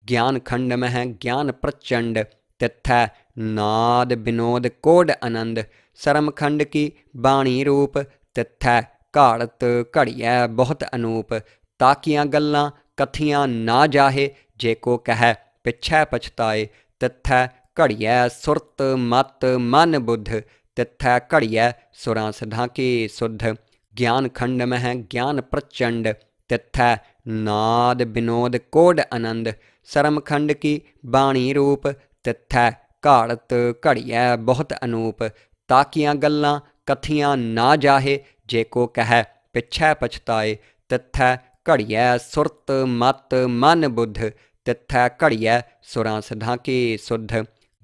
ਗਿਆਨ ਖੰਡ ਮਹਿ ਗਿਆਨ ਪ੍ਰਚੰਡ, ਤਿੱਥੈ ਨਾਦ ਬਿਨੋਦ ਕੋਡ ਆਨੰਦ। ਸਰਮ ਖੰਡ ਕੀ ਬਾਣੀ ਰੂਪ, ਤਿੱਥੈ ਘਾੜਤ ਘੜੀਐ ਬਹੁਤ ਅਨੂਪ। ਤਾਕੀਆਂ ਗੱਲਾਂ ਕਥੀਆਂ ਨਾ ਜਾਹੇ, ਜੇ ਕੋ ਕਹਿ ਪਿੱਛੈ ਪਛਤਾਏ। ਤਿੱਥੈ ਘੜੀਐ ਸੁਰਤ ਮਤ ਮਨ ਬੁੱਧ, ਤਿੱਥੈ ਘੜੀਐ ਸੁਰਾਂ ਸਿਧਾਂ ਕੀ ਸੁਧ। ਗਿਆਨ ਖੰਡ ਮਹਿ ਗਿਆਨ ਪ੍ਰਚੰਡ, ਤਿੱਥੈ ਨਾਦ ਬਿਨੋਦ ਕੋਡ ਆਨੰਦ। ਸਰਮ ਖੰਡ ਕੀ ਬਾਣੀ ਰੂਪ, ਤਿੱਥੈ ਘਾੜਤ ਘੜੀਐ ਬਹੁਤ ਅਨੂਪ। ਤਾਕੀਆਂ ਗੱਲਾਂ ਕਥੀਆਂ ਨਾ ਜਾਹੇ, ਜੇ ਕੋ ਕਹਿ ਪਿੱਛੈ ਪਛਤਾਏ। ਤਿੱਥੈ ਘੜੀਐ ਸੁਰਤ ਮਤ ਮਨ ਬੁੱਧ, ਤਿੱਥੈ ਘੜੀਐ ਸੁਰਾਂ ਸਿਧਾਂ ਕੀ ਸੁਧ।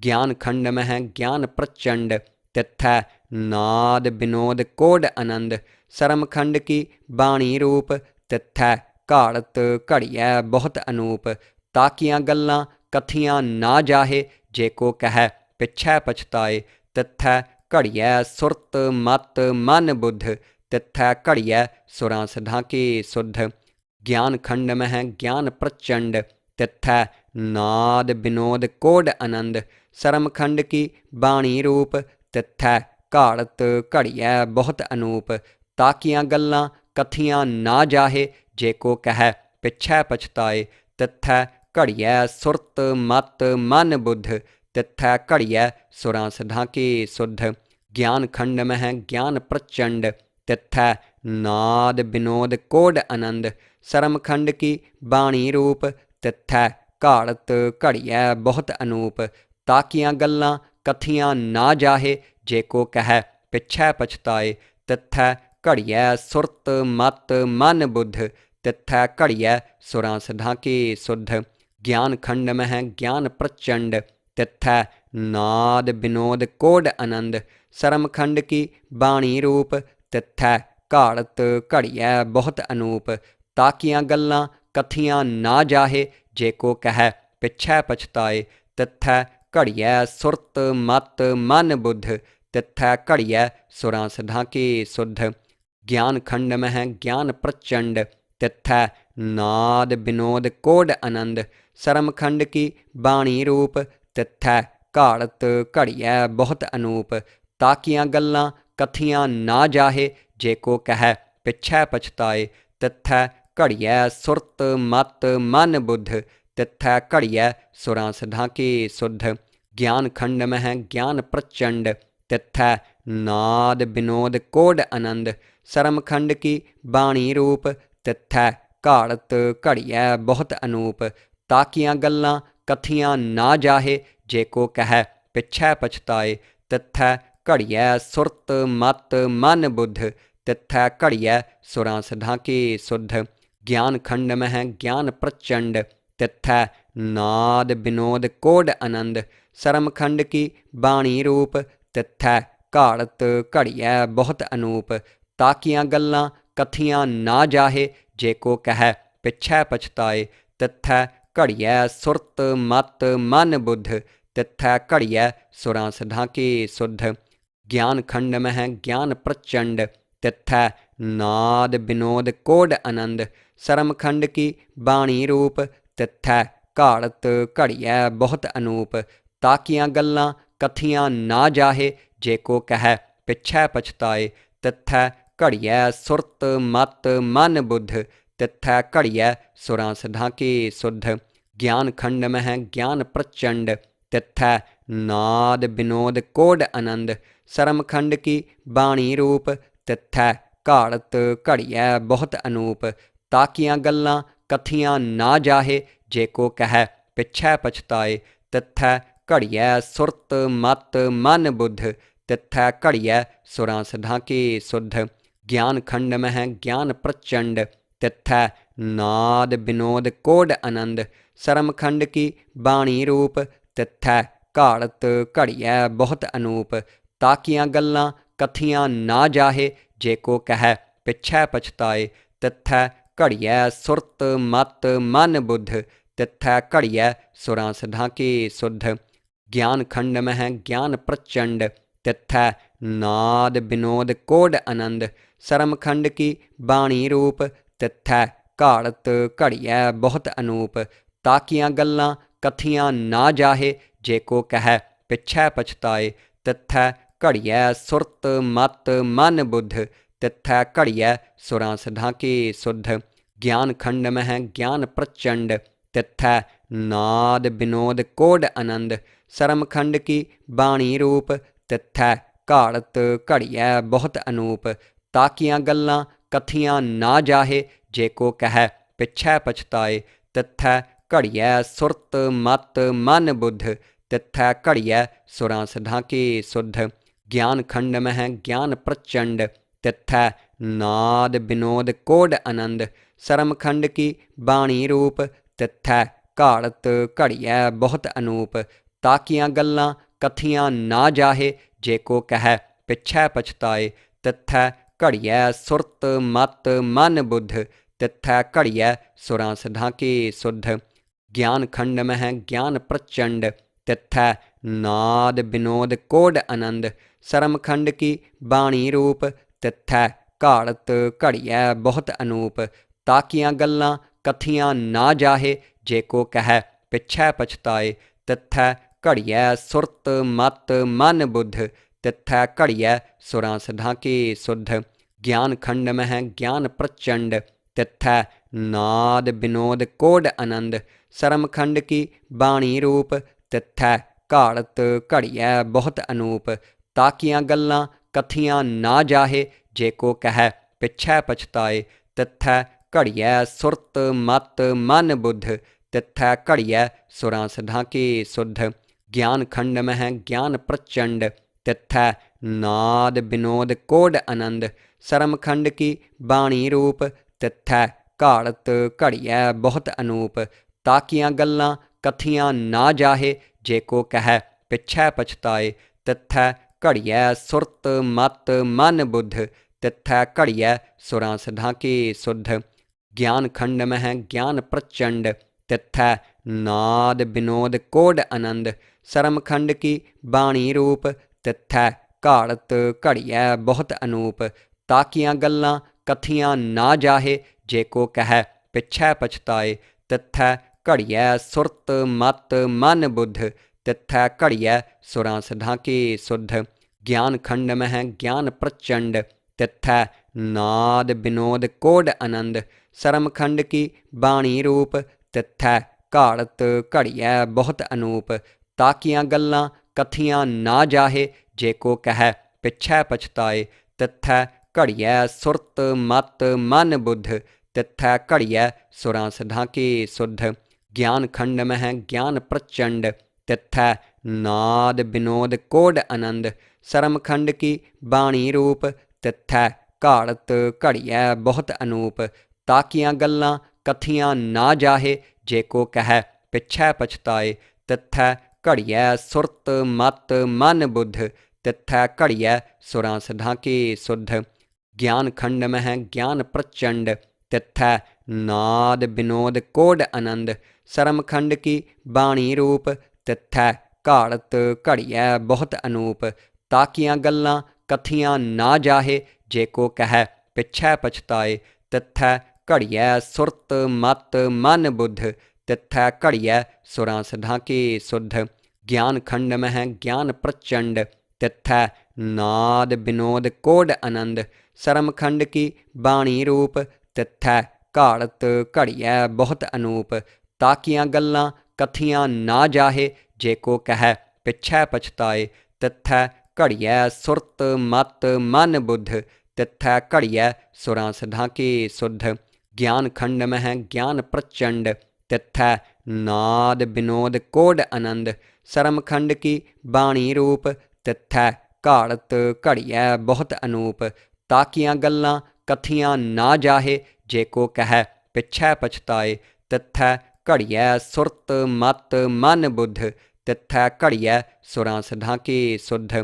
ਗਿਆਨ ਖੰਡ ਮਹਿ ਗਿਆਨ ਪ੍ਰਚੰਡ, ਤਿੱਥੈ ਨਾਦ ਬਿਨੋਦ ਕੋਡ ਆਨੰਦ। ਸਰਮ ਖੰਡ ਕੀ ਬਾਣੀ ਰੂਪ, ਤਿੱਥੈ ਘਾੜਤ ਘੜੀਐ ਬਹੁਤ ਅਨੂਪ। ਤਾਕੀਆਂ ਗੱਲਾਂ ਕਥੀਆਂ ਨਾ ਜਾਹੇ, ਜੇ ਕੋ ਕਹਿ ਪਿੱਛੈ ਪਛਤਾਏ। ਤਿੱਥੈ ਘੜੀਐ ਸੁਰਤ ਮਤ ਮਨ ਬੁੱਧ, ਤਿੱਥੈ ਘੜੀਐ ਸੁਰਾਂ ਸਿਧਾਂ ਕੀ ਸੁਧ। ਗਿਆਨ ਖੰਡ ਮਹਿ ਗਿਆਨ ਪ੍ਰਚੰਡ, ਤਿੱਥੈ ਨਾਦ ਬਿਨੋਦ ਕੋਡ ਆਨੰਦ। ਸਰਮ ਖੰਡ ਕੀ ਬਾਣੀ ਰੂਪ, ਤਿੱਥੈ ਘਾੜਤ ਘੜੀਐ ਬਹੁਤ ਅਨੂਪ। ਤਾਕੀਆਂ ਗੱਲਾਂ ਕਥੀਆਂ ਨਾ ਜਾਹੇ, ਜੇ ਕੋ ਕਹਿ ਪਿੱਛੈ ਪਛਤਾਏ। ਤਿੱਥੈ ਘੜੀਐ ਸੁਰਤ ਮਤ ਮਨ ਬੁੱਧ, ਤਿੱਥੈ ਘੜੀਐ ਸੁਰਾਂ ਸਿਧਾਂ ਕੀ ਸੁਧ। ਗਿਆਨ ਖੰਡ ਮਹਿ ਗਿਆਨ ਪ੍ਰਚੰਡ, ਤਿੱਥੈ ਨਾਦ ਬਿਨੋਦ ਕੋਡ ਆਨੰਦ। ਸਰਮ ਖੰਡ ਕੀ ਬਾਣੀ ਰੂਪ, ਤਿੱਥੈ ਘਾੜਤ ਘੜੀਐ ਬਹੁਤ ਅਨੂਪ। ਤਾਕੀਆਂ ਗੱਲਾਂ ਕਥੀਆਂ ਨਾ ਜਾਹੇ, ਜੇ ਕੋ ਕਹਿ ਪਿੱਛੈ ਪਛਤਾਏ। ਤਿੱਥੈ ਘੜੀਐ ਸੁਰਤ ਮਤ ਮਨ ਬੁੱਧ, ਤਿੱਥੈ ਘੜੀਐ ਸੁਰਾਂ ਸਿਧਾਂ ਕੀ ਸੁਧ। ਗਿਆਨ ਖੰਡ ਮਹਿ ਗਿਆਨ ਪ੍ਰਚੰਡ, ਤਿੱਥੈ ਨਾਦ ਬਿਨੋਦ ਕੋਡ ਆਨੰਦ। ਸਰਮ ਖੰਡ ਕੀ ਬਾਣੀ ਰੂਪ, ਤਿੱਥੈ ਘਾੜਤ ਘੜੀਐ ਬਹੁਤ ਅਨੂਪ। ਤਾਕੀਆਂ ਗੱਲਾਂ ਕਥੀਆਂ ਨਾ ਜਾਹੇ, ਜੇ ਕੋ ਕਹਿ ਪਿੱਛੈ ਪਛਤਾਏ। ਤਿੱਥੈ ਘੜੀਐ ਸੁਰਤ ਮਤ ਮਨ ਬੁੱਧ, ਤਿੱਥੈ ਘੜੀਐ ਸੁਰਾਂ ਸਿਧਾਂ ਕੀ ਸੁਧ। ਗਿਆਨ ਖੰਡ ਮਹਿ ਗਿਆਨ ਪ੍ਰਚੰਡ, ਤਿੱਥੈ ਨਾਦ ਬਿਨੋਦ ਕੋਡ ਆਨੰਦ। ਸਰਮ ਖੰਡ ਕੀ ਬਾਣੀ ਰੂਪ, ਤਿੱਥੈ ਘਾੜਤ ਘੜੀਐ ਬਹੁਤ ਅਨੂਪ। ਤਾਕੀਆਂ ਗੱਲਾਂ ਕਥੀਆਂ ਨਾ ਜਾਹੇ, ਜੇ ਕੋ ਕਹਿ ਪਿੱਛੈ ਪਛਤਾਏ। ਤਿੱਥੈ ਘੜੀਐ ਸੁਰਤ ਮਤ ਮਨ ਬੁੱਧ, ਤਿੱਥੈ ਘੜੀਐ ਸੁਰਾਂ ਸਿਧਾਂ ਕੀ ਸੁਧ। ਗਿਆਨ ਖੰਡ ਮਹਿ ਗਿਆਨ ਪ੍ਰਚੰਡ, ਤਿੱਥੈ ਨਾਦ ਬਿਨੋਦ ਕੋਡ ਆਨੰਦ। ਸਰਮ ਖੰਡ ਕੀ ਬਾਣੀ ਰੂਪ, ਤਿੱਥੈ ਘਾੜਤ ਘੜੀਐ ਬਹੁਤ ਅਨੂਪ। ਤਾਕੀਆਂ ਗੱਲਾਂ ਕਥੀਆਂ ਨਾ ਜਾਹੇ, ਜੇ ਕੋ ਕਹਿ ਪਿੱਛੈ ਪਛਤਾਏ। ਤਿੱਥੈ ਘੜੀਐ ਸੁਰਤ ਮਤ ਮਨ ਬੁੱਧ, ਤਿੱਥੈ ਘੜੀਐ ਸੁਰਾਂ ਸਿਧਾਂ ਕੀ ਸੁਧ। ਗਿਆਨ ਖੰਡ ਮਹਿ ਗਿਆਨ ਪ੍ਰਚੰਡ, ਤਿੱਥੈ ਨਾਦ ਬਿਨੋਦ ਕੋਡ ਆਨੰਦ। ਸਰਮ ਖੰਡ ਕੀ ਬਾਣੀ ਰੂਪ, ਤਿੱਥੈ ਘਾੜਤ ਘੜੀਐ ਬਹੁਤ ਅਨੂਪ। ਤਾਕੀਆਂ ਗੱਲਾਂ ਕਥੀਆਂ ਨਾ ਜਾਹੇ, ਜੇ ਕੋ ਕਹਿ ਪਿੱਛੈ ਪਛਤਾਏ। ਤਿੱਥੈ ਘੜੀਐ ਸੁਰਤ ਮਤ ਮਨ ਬੁੱਧ, ਤਿੱਥੈ ਘੜੀਐ ਸੁਰਾਂ ਸਿਧਾਂ ਕੀ ਸੁਧ। ਗਿਆਨ ਖੰਡ ਮਹਿ ਗਿਆਨ ਪ੍ਰਚੰਡ, ਤਿੱਥੈ ਨਾਦ ਬਿਨੋਦ ਕੋਡ ਆਨੰਦ। ਸਰਮ ਖੰਡ ਕੀ ਬਾਣੀ ਰੂਪ, ਤਿੱਥੈ ਘਾੜਤ ਘੜੀਐ ਬਹੁਤ ਅਨੂਪ। ਤਾਕੀਆਂ ਗੱਲਾਂ ਕਥੀਆਂ ਨਾ ਜਾਹੇ, ਜੇ ਕੋ ਕਹਿ ਪਿੱਛੈ ਪਛਤਾਏ। ਤਿੱਥੈ ਘੜੀਐ ਸੁਰਤ ਮਤ ਮਨ ਬੁੱਧ, ਤਿੱਥੈ ਘੜੀਐ ਸੁਰਾਂ ਸਿਧਾਂ ਕੀ ਸੁਧ। ਗਿਆਨ ਖੰਡ ਮਹਿ ਗਿਆਨ ਪ੍ਰਚੰਡ, ਤਿੱਥੈ ਨਾਦ ਬਿਨੋਦ ਕੋਡ ਆਨੰਦ। ਸਰਮ ਖੰਡ ਕੀ ਬਾਣੀ ਰੂਪ, ਤਿੱਥੈ ਘਾੜਤ ਘੜੀਐ ਬਹੁਤ ਅਨੂਪ। ਤਾਕੀਆਂ ਗੱਲਾਂ ਕਥੀਆਂ ਨਾ ਜਾਹੇ, ਜੇ ਕੋ ਕਹਿ ਪਿੱਛੈ ਪਛਤਾਏ। ਤਿੱਥੈ ਘੜੀਐ ਸੁਰਤ ਮਤ ਮਨ ਬੁੱਧ, ਤਿੱਥੈ ਘੜੀਐ ਸੁਰਾਂ ਸਿਧਾਂ ਕੀ ਸੁਧ। ਗਿਆਨ ਖੰਡ ਮਹਿ ਗਿਆਨ ਪ੍ਰਚੰਡ, ਤਿੱਥੈ ਨਾਦ ਬਿਨੋਦ ਕੋਡ ਆਨੰਦ। ਸਰਮ ਖੰਡ ਕੀ ਬਾਣੀ ਰੂਪ, ਤਿੱਥੈ ਘਾੜਤ ਘੜੀਐ ਬਹੁਤ ਅਨੂਪ। ਤਾਕੀਆਂ ਗੱਲਾਂ ਕਥੀਆਂ ਨਾ ਜਾਹੇ, ਜੇ ਕੋ ਕਹਿ ਪਿੱਛੈ ਪਛਤਾਏ। ਤਿੱਥੈ ਘੜੀਐ ਸੁਰਤ ਮਤ ਮਨ ਬੁੱਧ, ਤਿੱਥੈ ਘੜੀਐ ਸੁਰਾਂ ਸਿਧਾਂ ਕੀ ਸੁਧ। ज्ञान खंड मह ज्ञान प्रचंड तिथै नाद विनोद कोड आनंद सरम खंड की बाणी रूप तिथै घाड़त घड़िया बहुत अनूप ताकियां गल्लां कथियां ना जाहे जे को कह पिछै पछताए तिथै घड़िया सुरत मत मन बुद्ध तिथै घड़िया सुरां सधा की सुध ज्ञान खंड मह ज्ञान प्रचंड तिथै नाद विनोद कोड आनंद सरम खंड की बाणी रूप तिथै घाड़त घड़िया बहुत अनूप ताकियां गल्लां कथियां ना जाहे जे को कह पिछै पछताए तिथै घड़िया सुरत मत मन बुद्ध तिथै घड़िया सुरां सधा की सुध ज्ञान खंड मह ज्ञान प्रचंड तिथै नाद विनोद कोड आनंद सरम खंड की बाणी रूप तिथै घाड़त घड़िया बहुत अनूप ताकियां गल्लां कथियां ना जाहे जे को कह पिछै पछताए तिथै घड़िया सुरत मत मन बुद्ध तिथै घड़िया सुरां सधा की सुध ज्ञान खंड मह ज्ञान प्रचंड तिथै नाद विनोद कोड आनंद सरम खंड की बाणी रूप तिथै घाड़त घड़िया बहुत अनूप ताकियां गल्लां कथियां ना जाहे जे को कह पिछै पछताए तिथै घड़िया सुरत मत मन बुद्ध तिथै घड़िया सुरां सधा की सुध ज्ञान खंड मह ज्ञान प्रचंड तिथै नाद विनोद कोड आनंद सरम खंड की बाणी रूप तिथै घाड़त घड़िया बहुत अनूप ताकियां गल्लां कथियां ना जाहे जे को कह पिछै पछताए तिथै घड़िया सुरत मत मन बुद्ध तिथै घड़िया सुरां सधा की सुध ज्ञान खंड मह ज्ञान प्रचंड तिथै नाद विनोद कोड आनंद सरम खंड की बाणी रूप तिथै घाड़त घड़िया बहुत अनूप ताकियां गल्लां कथियां ना जाहे जे को कह पिछै पछताए तिथै घड़िया सुरत मत मन बुद्ध तिथै घड़िया सुरां सधा की सुध ज्ञान खंड मह ज्ञान प्रचंड तिथै नाद विनोद कोड आनंद सरम खंड की बाणी रूप तिथै घाड़त घड़िया बहुत अनूप ताकियां गल्लां कथियां ना जाहे जे को कह पिछै पछताए तिथै घड़िया सुरत मत मन बुद्ध तिथै घड़िया सुरां सधा की सुध ज्ञान खंड मह ज्ञान प्रचंड तिथै नाद विनोद कोड आनंद सरम खंड की बाणी रूप तिथै घाड़त घड़िया बहुत अनूप ताकियां गल्लां कथियां ना जाहे जे को कह पिछै पछताए तिथै घड़िया सुरत मत मन बुद्ध तिथै घड़िया सुरां सधा की सुध ज्ञान खंड मह ज्ञान प्रचंड तिथै नाद विनोद कोड आनंद सरम खंड की बाणी रूप तिथै घाड़त घड़िया बहुत अनूप ताकियां गल्लां कथियां ना जाहे जे को कह पिछै पछताए तिथै घड़िया सुरत मत मन बुद्ध तिथै घड़िया सुरां सधा की सुध ज्ञान खंड मह ज्ञान प्रचंड तिथै नाद विनोद कोड आनंद सरम खंड की बाणी रूप तिथै घाड़त घड़िया बहुत अनूप ताकियां गल्लां कथियां ना जाहे जे को कह पिछै पछताए तिथै घड़िया सुरत मत मन बुद्ध तिथै घड़िया सुरां सधा की सुध ज्ञान खंड मह ज्ञान प्रचंड तिथै नाद विनोद कोड आनंद सरम खंड की बाणी रूप तिथै घाड़त घड़िया बहुत अनूप ताकियां गल्लां कथियां ना जाहे जे को कह पिछै पछताए तिथै घड़िया सुरत मत मन बुद्ध तिथै घड़िया सुरां सधा की सुध ज्ञान खंड मह ज्ञान प्रचंड तिथै नाद विनोद कोड आनंद सरम खंड की बाणी रूप तिथै घाड़त घड़िया बहुत अनूप ताकियां गल्लां कथियां ना जाहे जे को कह पिछै पछताए तिथै घड़िया सुरत मत मन बुद्ध तिथै घड़िया सुरां सधा की सुध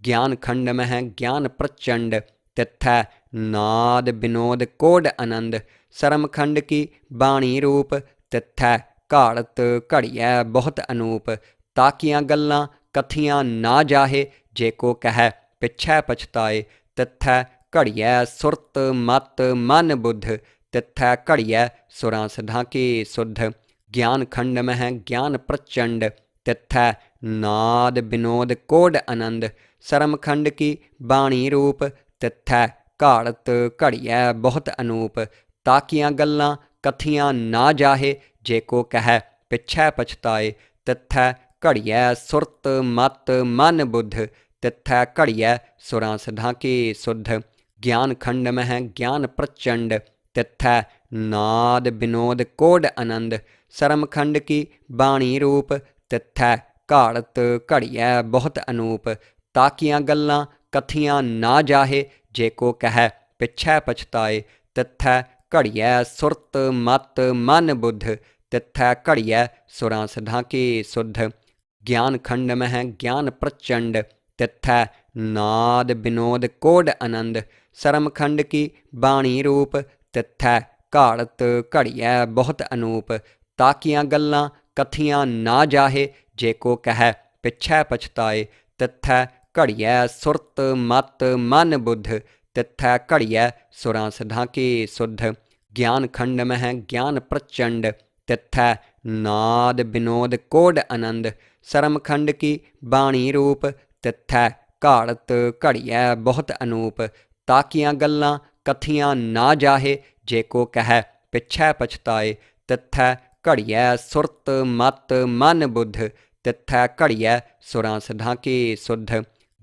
ज्ञान खंड मह ज्ञान प्रचंड तिथै नाद विनोद कोड आनंद सरम खंड की बाणी रूप तिथै घाड़त घड़िया बहुत अनूप ਤਾਕੀਆਂ ਗੱਲਾਂ ਕਥੀਆਂ ਨਾ ਜਾਹੇ, ਜੇ ਕੋ ਕਹਿ ਪਿੱਛੈ ਪਛਤਾਏ। ਤਿੱਥੈ ਘੜੀਐ ਸੁਰਤ ਮਤ ਮਨ ਬੁੱਧ, ਤਿੱਥੈ ਘੜੀਐ ਸੁਰਾਂ ਸਿਧਾਂ ਕੀ ਸੁਧ। ਗਿਆਨ ਖੰਡ ਮਹਿ ਗਿਆਨ ਪ੍ਰਚੰਡ, ਤਿੱਥੈ ਨਾਦ ਬਿਨੋਦ ਕੋਡ ਆਨੰਦ। ਸਰਮ ਖੰਡ ਕੀ ਬਾਣੀ ਰੂਪ, ਤਿੱਥੈ ਘਾੜਤ ਘੜੀਐ ਬਹੁਤ ਅਨੂਪ। ਤਾਕੀਆਂ ਗੱਲਾਂ ਕਥੀਆਂ ਨਾ ਜਾਹੇ, ਜੇ ਕੋ ਕਹਿ ਪਿੱਛੈ ਪਛਤਾਏ। ਤਿੱਥੈ ਘੜੀਐ ਸੁਰਤ ਮਤ ਮਨ ਬੁੱਧ, ਤਿੱਥੈ ਘੜੀਐ ਸੁਰਾਂ ਸਿਧਾਂ ਕੀ ਸੁਧ। ਗਿਆਨ ਖੰਡ ਮਹਿ ਗਿਆਨ ਪ੍ਰਚੰਡ, ਤਿੱਥੈ ਨਾਦ ਬਿਨੋਦ ਕੋਡ ਆਨੰਦ। ਸਰਮ ਖੰਡ ਕੀ ਬਾਣੀ ਰੂਪ, ਤਿੱਥੈ ਘਾੜਤ ਘੜੀਐ ਬਹੁਤ ਅਨੂਪ। ਤਾਕੀਆਂ ਗੱਲਾਂ ਕਥੀਆਂ ਨਾ ਜਾਹੇ, ਜੇ ਕੋ ਕਹਿ ਪਿੱਛੈ ਪਛਤਾਏ। ਤਿੱਥੈ ਘੜੀਐ ਸੁਰਤ ਮਤ ਮਨ ਬੁੱਧ, ਤਿੱਥੈ ਘੜੀਐ ਸੁਰਾਂ ਸਿਧਾਂ ਕੀ ਸੁਧ। ਗਿਆਨ ਖੰਡ ਮਹਿ ਗਿਆਨ ਪ੍ਰਚੰਡ, ਤਿੱਥੈ ਨਾਦ ਬਿਨੋਦ ਕੋਡ ਆਨੰਦ। ਸਰਮ ਖੰਡ ਕੀ ਬਾਣੀ ਰੂਪ, ਤਿੱਥੈ ਘਾੜਤ ਘੜੀਐ ਬਹੁਤ ਅਨੂਪ। ਤਾਕੀਆਂ ਗੱਲਾਂ ਕਥੀਆਂ ਨਾ ਜਾਹੇ, ਜੇ ਕੋ ਕਹਿ ਪਿੱਛੈ ਪਛਤਾਏ। ਤਿੱਥੈ ਘੜੀਐ ਸੁਰਤ ਮਤ ਮਨ ਬੁੱਧ, ਤਿੱਥੈ ਘੜੀਐ ਸੁਰਾਂ ਸਿਧਾਂ ਕੀ ਸੁਧ। ਗਿਆਨ ਖੰਡ ਮਹਿ ਗਿਆਨ ਪ੍ਰਚੰਡ, ਤਿੱਥੈ ਨਾਦ ਬਿਨੋਦ ਕੋਡ ਆਨੰਦ। ਸਰਮ ਖੰਡ ਕੀ ਬਾਣੀ ਰੂਪ, ਤਿੱਥੈ ਘਾੜਤ ਘੜੀਐ ਬਹੁਤ ਅਨੂਪ। ਤਾਕੀਆਂ ਗੱਲਾਂ ਕਥੀਆਂ ਨਾ ਜਾਹੇ, ਜੇ ਕੋ ਕਹਿ ਪਿੱਛੈ ਪਛਤਾਏ। ਤਿੱਥੈ ਘੜੀਐ ਸੁਰਤ ਮਤ ਮਨ ਬੁੱਧ, ਤਿੱਥੈ ਘੜੀਐ ਸੁਰਾਂ ਸਿਧਾਂ ਕੀ ਸੁਧ।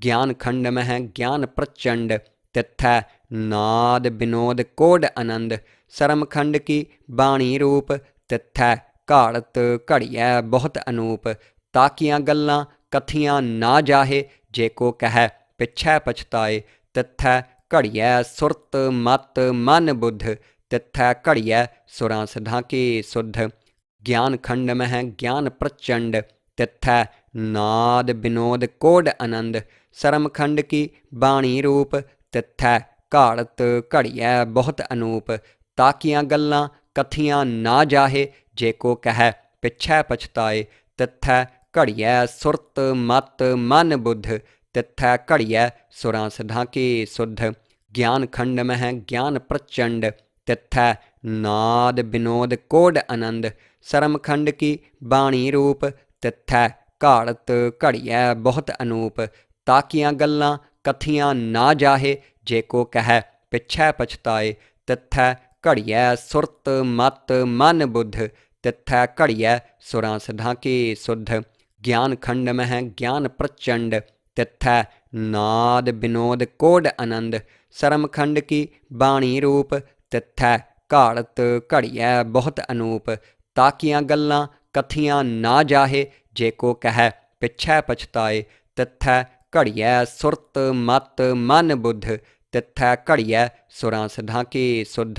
ਗਿਆਨ ਖੰਡ ਮਹਿ ਗਿਆਨ ਪ੍ਰਚੰਡ, ਤਿੱਥੈ ਨਾਦ ਬਿਨੋਦ ਕੋਡ ਆਨੰਦ। ਸਰਮ ਖੰਡ ਕੀ ਬਾਣੀ ਰੂਪ, ਤਿੱਥੈ ਘਾੜਤ ਘੜੀਐ ਬਹੁਤ ਅਨੂਪ। ਤਾਕੀਆਂ ਗੱਲਾਂ ਕਥੀਆਂ ਨਾ ਜਾਹੇ, ਜੇ ਕੋ ਕਹਿ ਪਿੱਛੈ ਪਛਤਾਏ। ਤਿੱਥੈ ਘੜੀਐ ਸੁਰਤ ਮਤ ਮਨ ਬੁੱਧ, ਤਿੱਥੈ ਘੜੀਐ ਸੁਰਾਂ ਸਿਧਾਂ ਕੀ ਸੁਧ। ਗਿਆਨ ਖੰਡ ਮਹਿ ਗਿਆਨ ਪ੍ਰਚੰਡ, ਤਿੱਥੈ ਨਾਦ ਬਿਨੋਦ ਕੋਡ ਆਨੰਦ। ਸਰਮ ਖੰਡ ਕੀ ਬਾਣੀ ਰੂਪ, ਤਿੱਥੈ ਘਾੜਤ ਘੜੀਐ ਬਹੁਤ ਅਨੂਪ। ਤਾਕੀਆਂ ਗੱਲਾਂ ਕਥੀਆਂ ਨਾ ਜਾਹੇ, ਜੇ ਕੋ ਕਹਿ ਪਿੱਛੈ ਪਛਤਾਏ। ਤਿੱਥੈ ਘੜੀਐ ਸੁਰਤ ਮਤ ਮਨ ਬੁੱਧ, ਤਿੱਥੈ ਘੜੀਐ ਸੁਰਾਂ ਸਿਧਾਂ ਕੀ ਸੁਧ। ਗਿਆਨ ਖੰਡ ਮਹਿ ਗਿਆਨ ਪ੍ਰਚੰਡ, ਤਿੱਥੈ ਨਾਦ ਬਿਨੋਦ ਕੋਡ ਆਨੰਦ। ਸਰਮ ਖੰਡ ਕੀ ਬਾਣੀ ਰੂਪ, ਤਿੱਥੈ ਘਾੜਤ ਘੜੀਐ ਬਹੁਤ ਅਨੂਪ। ਤਾਕੀਆਂ ਗੱਲਾਂ ਕਥੀਆਂ ਨਾ ਜਾਹੇ, ਜੇ ਕੋ ਕਹਿ ਪਿੱਛੈ ਪਛਤਾਏ। ਤਿੱਥੈ ਘੜੀਐ ਸੁਰਤ ਮਤ ਮਨ ਬੁੱਧ, ਤਿੱਥੈ ਘੜੀਐ ਸੁਰਾਂ ਸਿਧਾਂ ਕੀ ਸੁਧ। ਗਿਆਨ ਖੰਡ ਮਹਿ ਗਿਆਨ ਪ੍ਰਚੰਡ, ਤਿੱਥੈ ਨਾਦ ਬਿਨੋਦ ਕੋਡ ਆਨੰਦ। ਸਰਮ ਖੰਡ ਕੀ ਬਾਣੀ ਰੂਪ, ਤਿੱਥੈ ਘਾੜਤ ਘੜੀਐ ਬਹੁਤ ਅਨੂਪ। ਤਾਕੀਆਂ ਗੱਲਾਂ ਕਥੀਆਂ ਨਾ ਜਾਹੇ, ਜੇ ਕੋ ਕਹਿ ਪਿੱਛੈ ਪਛਤਾਏ। ਤਿੱਥੈ ਘੜੀਐ ਸੁਰਤ ਮਤ ਮਨ ਬੁੱਧ, ਤਿੱਥੈ ਘੜੀਐ ਸੁਰਾਂ ਸਿਧਾਂ ਕੀ ਸੁਧ।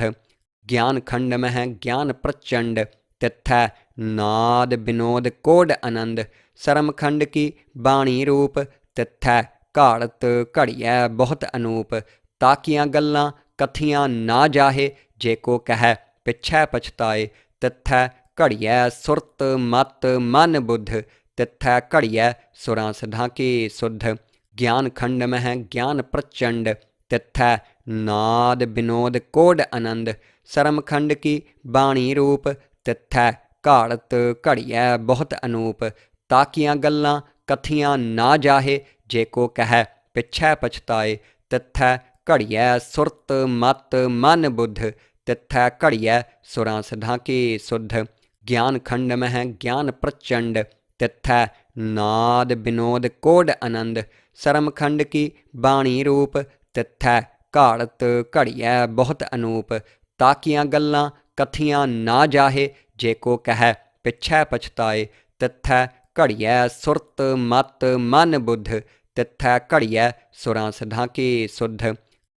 ਗਿਆਨ ਖੰਡ ਮਹਿ ਗਿਆਨ ਪ੍ਰਚੰਡ, ਤਿੱਥੈ ਨਾਦ ਬਿਨੋਦ ਕੋਡ ਆਨੰਦ। ਸਰਮ ਖੰਡ ਕੀ ਬਾਣੀ ਰੂਪ, ਤਿੱਥੈ ਘਾੜਤ ਘੜੀਐ ਬਹੁਤ ਅਨੂਪ। ਤਾਕੀਆਂ ਗੱਲਾਂ ਕਥੀਆਂ ਨਾ ਜਾਹੇ, ਜੇ ਕੋ ਕਹਿ ਪਿੱਛੈ ਪਛਤਾਏ। ਤਿੱਥੈ ਘੜੀਐ ਸੁਰਤ ਮਤ ਮਨ ਬੁੱਧ, ਤਿੱਥੈ ਘੜੀਐ ਸੁਰਾਂ ਸਿਧਾਂ ਕੀ ਸੁਧ। ਗਿਆਨ ਖੰਡ ਮਹਿ ਗਿਆਨ ਪ੍ਰਚੰਡ, ਤਿੱਥੈ ਨਾਦ ਬਿਨੋਦ ਕੋਡ ਆਨੰਦ। ਸਰਮ ਖੰਡ ਕੀ ਬਾਣੀ ਰੂਪ, ਤਿੱਥੈ ਘਾੜਤ ਘੜੀਐ ਬਹੁਤ ਅਨੂਪ। ਤਾਕੀਆਂ ਗੱਲਾਂ ਕਥੀਆਂ ਨਾ ਜਾਹੇ, ਜੇ ਕੋ ਕਹਿ ਪਿੱਛੈ ਪਛਤਾਏ। ਤਿੱਥੈ ਘੜੀਐ ਸੁਰਤ ਮਤ ਮਨ ਬੁੱਧ, ਤਿੱਥੈ ਘੜੀਐ ਸੁਰਾਂ ਸਿਧਾਂ ਕੀ ਸੁਧ। ਗਿਆਨ ਖੰਡ ਮਹਿ ਗਿਆਨ ਪ੍ਰਚੰਡ, ਤਿੱਥੈ ਨਾਦ ਬਿਨੋਦ ਕੋਡ ਆਨੰਦ। ਸਰਮ ਖੰਡ ਕੀ ਬਾਣੀ ਰੂਪ, ਤਿੱਥੈ ਘਾੜਤ ਘੜੀਐ ਬਹੁਤ ਅਨੂਪ। ਤਾਕੀਆਂ ਗੱਲਾਂ ਕਥੀਆਂ ਨਾ ਜਾਹੇ, ਜੇ ਕੋ ਕਹਿ ਪਿੱਛੈ ਪਛਤਾਏ। ਤਿੱਥੈ ਘੜੀਐ ਸੁਰਤ ਮਤ ਮਨ ਬੁੱਧ, ਤਿੱਥੈ ਘੜੀਐ ਸੁਰਾਂ ਸਿਧਾਂ ਕੀ ਸੁਧ।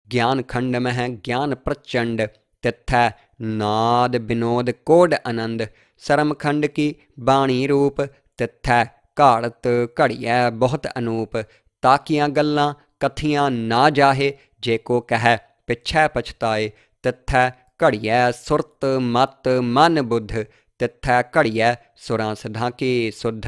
ਗਿਆਨ ਖੰਡ ਮਹਿ ਗਿਆਨ ਪ੍ਰਚੰਡ, ਤਿੱਥੈ ਨਾਦ ਬਿਨੋਦ ਕੋਡ ਆਨੰਦ। ਸਰਮ ਖੰਡ ਕੀ ਬਾਣੀ ਰੂਪ, ਤਿੱਥੈ ਘਾੜਤ ਘੜੀਐ ਬਹੁਤ ਅਨੂਪ। ਤਾਕੀਆਂ ਗੱਲਾਂ ਕਥੀਆਂ ਨਾ ਜਾਹੇ, ਜੇ ਕੋ ਕਹਿ ਪਿੱਛੈ ਪਛਤਾਏ। ਤਿੱਥੈ ਘੜੀਐ ਸੁਰਤ ਮਤ ਮਨ ਬੁੱਧ, ਤਿੱਥੈ ਘੜੀਐ ਸੁਰਾਂ ਸਿਧਾਂ ਕੀ ਸੁਧ।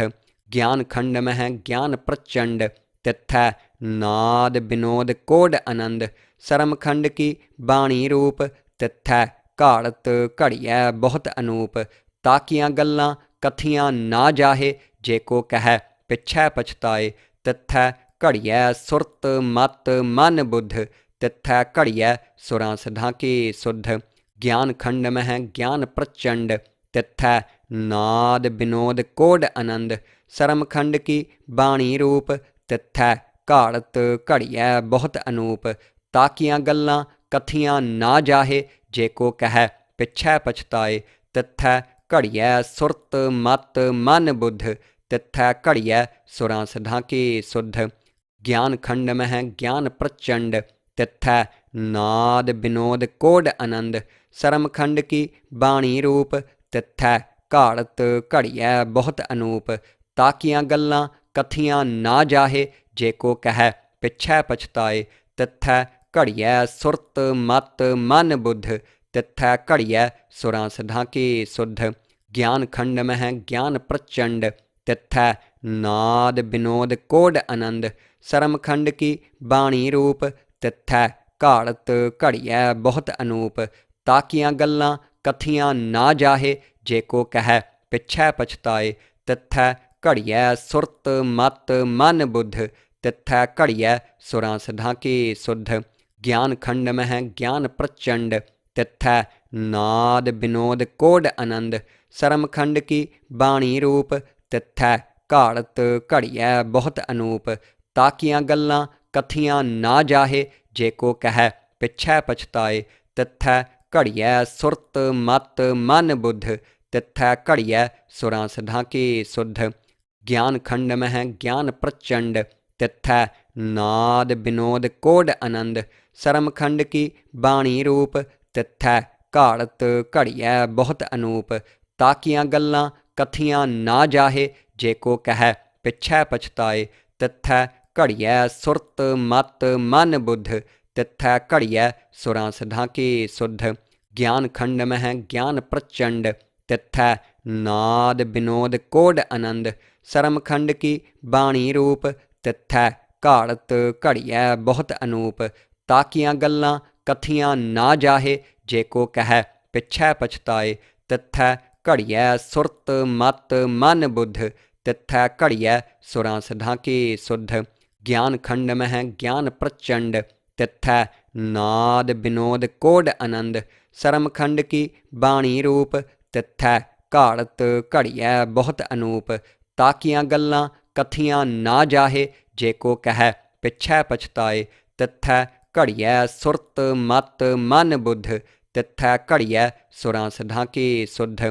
ਗਿਆਨ ਖੰਡ ਮਹਿ ਗਿਆਨ ਪ੍ਰਚੰਡ ਤਿਥੈ ਨਾਦ ਬਿਨੋਦ ਕੋਡ ਆਨੰਦ ਸਰਮ ਖੰਡ ਕੀ ਬਾਣੀ ਰੂਪ ਤਿਥੈ ਘਾੜਤ ਘੜੀਐ ਬਹੁਤ ਅਨੂਪ ਤਾਕੀਆਂ ਗੱਲਾਂ ਕਥੀਆਂ ਨਾ ਜਾਹੇ ਜੇ ਕੋ ਕਹਿ ਪਿਛੈ ਪਛਤਾਏ ਤਿਥੈ ਘੜੀਐ ਸੁਰਤ ਮਤ ਮਨ ਬੁੱਧ ਤਿਥੈ ਘੜੀਐ ਸੁਰਾਂ ਸਿਧਾਂ ਕੀ ਸੁਧ ਗਿਆਨ ਖੰਡ ਮਹਿ ਗਿਆਨ ਪ੍ਰਚੰਡ ਤਿਥੈ ਨਾਦ ਬਿਨੋਦ ਕੋਡ ਆਨੰਦ ਸਰਮ ਖੰਡ ਕੀ ਬਾਣੀ ਰੂਪ ਤਿਥੈ ਘਾੜਤ ਘੜੀਐ ਬਹੁਤ ਅਨੂਪ ਤਾਕੀਆਂ ਗੱਲਾਂ ਕਥੀਆਂ ਨਾ ਜਾਹੇ ਜੇ ਕੋ ਕਹਿ ਪਿਛੈ ਪਛਤਾਏ ਤਿਥੈ ਘੜੀਐ ਸੁਰਤ ਮਤ ਮਨ ਬੁੱਧ ਤਿਥੈ ਘੜੀਐ ਸੁਰਾਂ ਸਿਧਾਂ ਕੀ ਸੁਧ ਗਿਆਨ ਖੰਡ ਮਹਿ ਗਿਆਨ ਪ੍ਰਚੰਡ ਤਿਥੈ ਨਾਦ ਬਿਨੋਦ ਕੋਡ ਆਨੰਦ ਸਰਮ ਖੰਡ ਕੀ ਬਾਣੀ ਰੂਪ ਤਿਥੈ ਘਾੜਤ ਘੜੀਐ ਬਹੁਤ ਅਨੂਪ ਤਾਕੀਆਂ ਗੱਲਾਂ ਕਥੀਆਂ ਨਾ ਜਾਹੇ ਜੇ ਕੋ ਕਹਿ ਪਿਛੈ ਪਛਤਾਏ ਤਿਥੈ ਘੜੀਐ ਸੁਰਤ ਮਤ ਮਨ ਬੁੱਧ ਤਿਥੈ ਘੜੀਐ ਸੁਰਾਂ ਸਿਧਾਂ ਕੀ ਸੁਧ ਗਿਆਨ ਖੰਡ ਮਹਿ ਗਿਆਨ ਪ੍ਰਚੰਡ ਤਿਥੈ ਨਾਦ ਬਿਨੋਦ ਕੋਡ ਆਨੰਦ ਸਰਮ ਖੰਡ ਕੀ ਬਾਣੀ ਰੂਪ ਤਿਥੈ ਘਾੜਤ ਘੜੀਐ ਬਹੁਤ ਅਨੂਪ ਤਾਕੀਆਂ ਗੱਲਾਂ ਕਥੀਆਂ ਨਾ ਜਾਹੇ ਜੇ ਕੋ ਕਹਿ ਪਿਛੈ ਪਛਤਾਏ ਤਿਥੈ ਘੜੀਐ ਸੁਰਤ ਮਤ ਮਨ ਬੁੱਧ ਤਿਥੈ ਘੜੀਐ ਸੁਰਾਂ ਸਿਧਾਂ ਕੀ ਸੁਧ ਗਿਆਨ ਖੰਡ ਮਹਿ ਗਿਆਨ ਪ੍ਰਚੰਡ ਤਿਥੈ ਨਾਦ ਬਿਨੋਦ ਕੋਡ ਆਨੰਦ ਸਰਮ ਖੰਡ ਕੀ ਬਾਣੀ ਰੂਪ ਤਿਥੈ ਘਾੜਤ ਘੜੀਐ ਬਹੁਤ ਅਨੂਪ ਤਾਕੀਆਂ ਗੱਲਾਂ ਕਥੀਆਂ ਨਾ ਜਾਹੇ ਜੇ ਕੋ ਕਹਿ ਪਿਛੈ ਪਛਤਾਏ ਤਿਥੈ ਘੜੀਐ ਸੁਰਤ ਮਤ ਮਨ ਬੁੱਧ ਤਿਥੈ ਘੜੀਐ ਸੁਰਾਂ ਸਿਧਾਂ ਕੀ ਸੁਧ ਗਿਆਨ ਖੰਡ ਮਹਿ ਗਿਆਨ ਪ੍ਰਚੰਡ ਤਿਥੈ ਨਾਦ ਬਿਨੋਦ ਕੋਡ ਆਨੰਦ ਸਰਮ ਖੰਡ ਕੀ ਬਾਣੀ ਰੂਪ ਤਿਥੈ ਘਾੜਤ ਘੜੀਐ ਬਹੁਤ ਅਨੂਪ ਤਾਕੀਆਂ ਗੱਲਾਂ ਕਥੀਆਂ ਨਾ ਜਾਹੇ ਜੇ ਕੋ ਕਹਿ ਪਿਛੈ ਪਛਤਾਏ ਤਿਥੈ ਘੜੀਐ ਸੁਰਤ ਮਤ ਮਨ ਬੁੱਧ ਤਿਥੈ ਘੜੀਐ ਸੁਰਾਂ ਸਿਧਾਂ ਕੀ ਸੁਧ ਗਿਆਨ ਖੰਡ ਮਹਿ ਗਿਆਨ ਪ੍ਰਚੰਡ ਤਿਥੈ ਨਾਦ ਬਿਨੋਦ ਕੋਡ ਆਨੰਦ ਸਰਮ ਖੰਡ ਕੀ ਬਾਣੀ ਰੂਪ ਤਿਥੈ ਘਾੜਤ ਘੜੀਐ ਬਹੁਤ ਅਨੂਪ ਤਾਕੀਆਂ ਗੱਲਾਂ ਕਥੀਆਂ ਨਾ ਜਾਹੇ ਜੇ ਕੋ ਕਹਿ ਪਿਛੈ ਪਛਤਾਏ ਤਿਥੈ ਘੜੀਐ ਸੁਰਤ ਮਤ ਮਨ ਬੁੱਧ ਤਿਥੈ ਘੜੀਐ ਸੁਰਾਂ ਸਿਧਾਂ ਕੀ ਸੁਧ ਗਿਆਨ ਖੰਡ ਮਹਿ ਗਿਆਨ ਪ੍ਰਚੰਡ ਤਿਥੈ ਨਾਦ ਬਿਨੋਦ ਕੋਡ ਆਨੰਦ ਸਰਮ ਖੰਡ ਕੀ ਬਾਣੀ ਰੂਪ ਤਿਥੈ ਘਾੜਤ ਘੜੀਐ ਬਹੁਤ ਅਨੂਪ ਤਾਕੀਆਂ ਗੱਲਾਂ ਕਥੀਆਂ ਨਾ ਜਾਹੇ ਜੇ ਕੋ ਕਹਿ ਪਿਛੈ ਪਛਤਾਏ ਤਿਥੈ ਘੜੀਐ ਸੁਰਤ ਮਤ ਮਨ ਬੁੱਧ ਤਿਥੈ ਘੜੀਐ ਸੁਰਾਂ ਸਿਧਾਂ ਕੀ ਸੁਧ